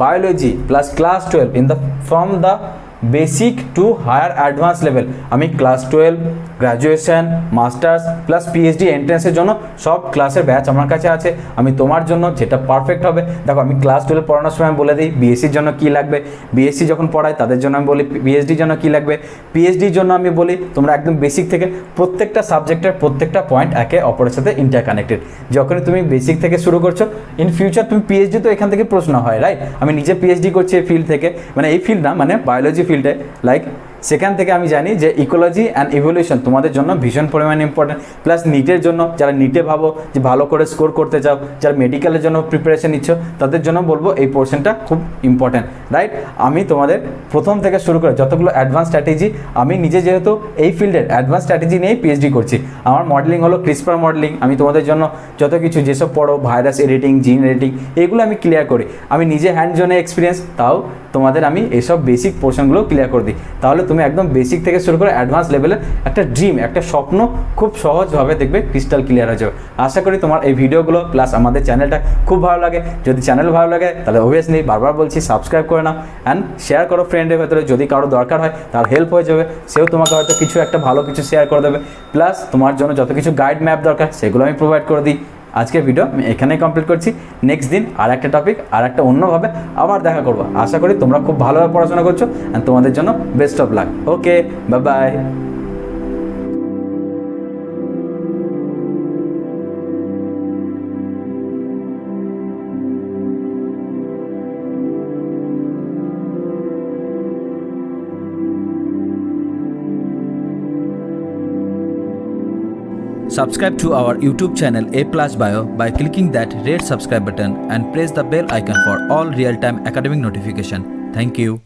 biology plus class 12 in the from the basic to higher advance level, আমি class 12 graduation masters plus PhD এন্ট্রেন্সের জন্য সব ক্লাসের ব্যাচ আমার কাছে আছে। আমি তোমার জন্য যেটা পারফেক্ট হবে, দেখো আমি ক্লাস 12 পড়ানোর সময় আমি বলে দিই বিএসসির জন্য কী লাগবে, বিএসসি যখন পড়াই তাদের জন্য আমি বলি পিএইচডির জন্য কী লাগবে, পিএইচডির জন্য আমি বলি তোমরা একদম বেসিক থেকে প্রত্যেকটা সাবজেক্টের প্রত্যেকটা পয়েন্ট একে অপরের সাথে ইন্টারকানেক্টেড। যখনই তুমি বেসিক থেকে শুরু করছো ইন ফিউচার তুমি পিএইচডি তো এখান থেকে প্রশ্ন হয়, রাইট? আমি নিজে পিএইচডি করছি এই ফিল্ড থেকে, মানে এই ফিল্ড না মানে বায়োলজি ফিল্ডে, লাইক সেখান থেকে আমি জানি যে ইকোলজি অ্যান্ড ইভলিউশন তোমাদের জন্য ভীষণ পরিমাণে ইম্পর্টেন্ট। প্লাস নিটের জন্য যারা নিটে ভাবো যে ভালো করে স্কোর করতে চাও, যারা মেডিকেলের জন্য প্রিপারেশন নিচ্ছ তাদের জন্য বলবো এই পোর্শনটা খুব ইম্পর্টেন্ট, রাইট? আমি তোমাদের প্রথম থেকে শুরু করে যতগুলো অ্যাডভান্স স্ট্র্যাটেজি, আমি নিজে যেহেতু এই ফিল্ডের অ্যাডভান্স স্ট্র্যাটেজি নিয়েই পিএইচডি করছি, আমার মডেলিং হলো ক্রিসপার মডেলিং। আমি তোমাদের জন্য যত কিছু যেসব পড়ো ভাইরাস এডিটিং জিন এডিটিং এগুলো আমি ক্লিয়ার করি, আমি নিজে হ্যান্ড জোনে এক্সপিরিয়েন্স, তাও তোমাদের আমি এসব বেসিক পোর্শনগুলো ক্লিয়ার করে দিই। তাহলে তুমি একদম বেসিক থেকে শুরু করে অ্যাডভান্স লেভেলের একটা ড্রিম একটা স্বপ্ন খুব সহজভাবে দেখবে ক্রিস্টাল ক্লিয়ার হয়ে যাবে। আশা করি তোমার এই ভিডিওগুলো প্লাস আমাদের চ্যানেলটা খুব ভালো লাগে। যদি চ্যানেল ভালো লাগে তাহলে অবভিয়াসলি বারবার বলছি সাবস্ক্রাইব করে নাও অ্যান্ড শেয়ার করো ফ্রেন্ডের ভেতরে, যদি কারো দরকার হয় তার হেল্প হয়ে যাবে, সেও তোমাকে হয়তো কিছু একটা ভালো কিছু শেয়ার করে দেবে। প্লাস তোমার জন্য যত কিছু গাইড ম্যাপ দরকার সেগুলো আমি প্রোভাইড করে দিই। আজকের ভিডিও আমি এখানেই কমপ্লিট করছি, নেক্সট দিন আর একটা টপিক আর একটা অন্যভাবে আবার দেখা করবো। আশা করি তোমরা খুব ভালোভাবে পড়াশোনা করছো অ্যান্ড তোমাদের জন্য best of luck. Okay, bye bye. Subscribe to our YouTube channel A Plus Bio by clicking that red subscribe button and press the bell icon for all real-time academic notification. Thank you.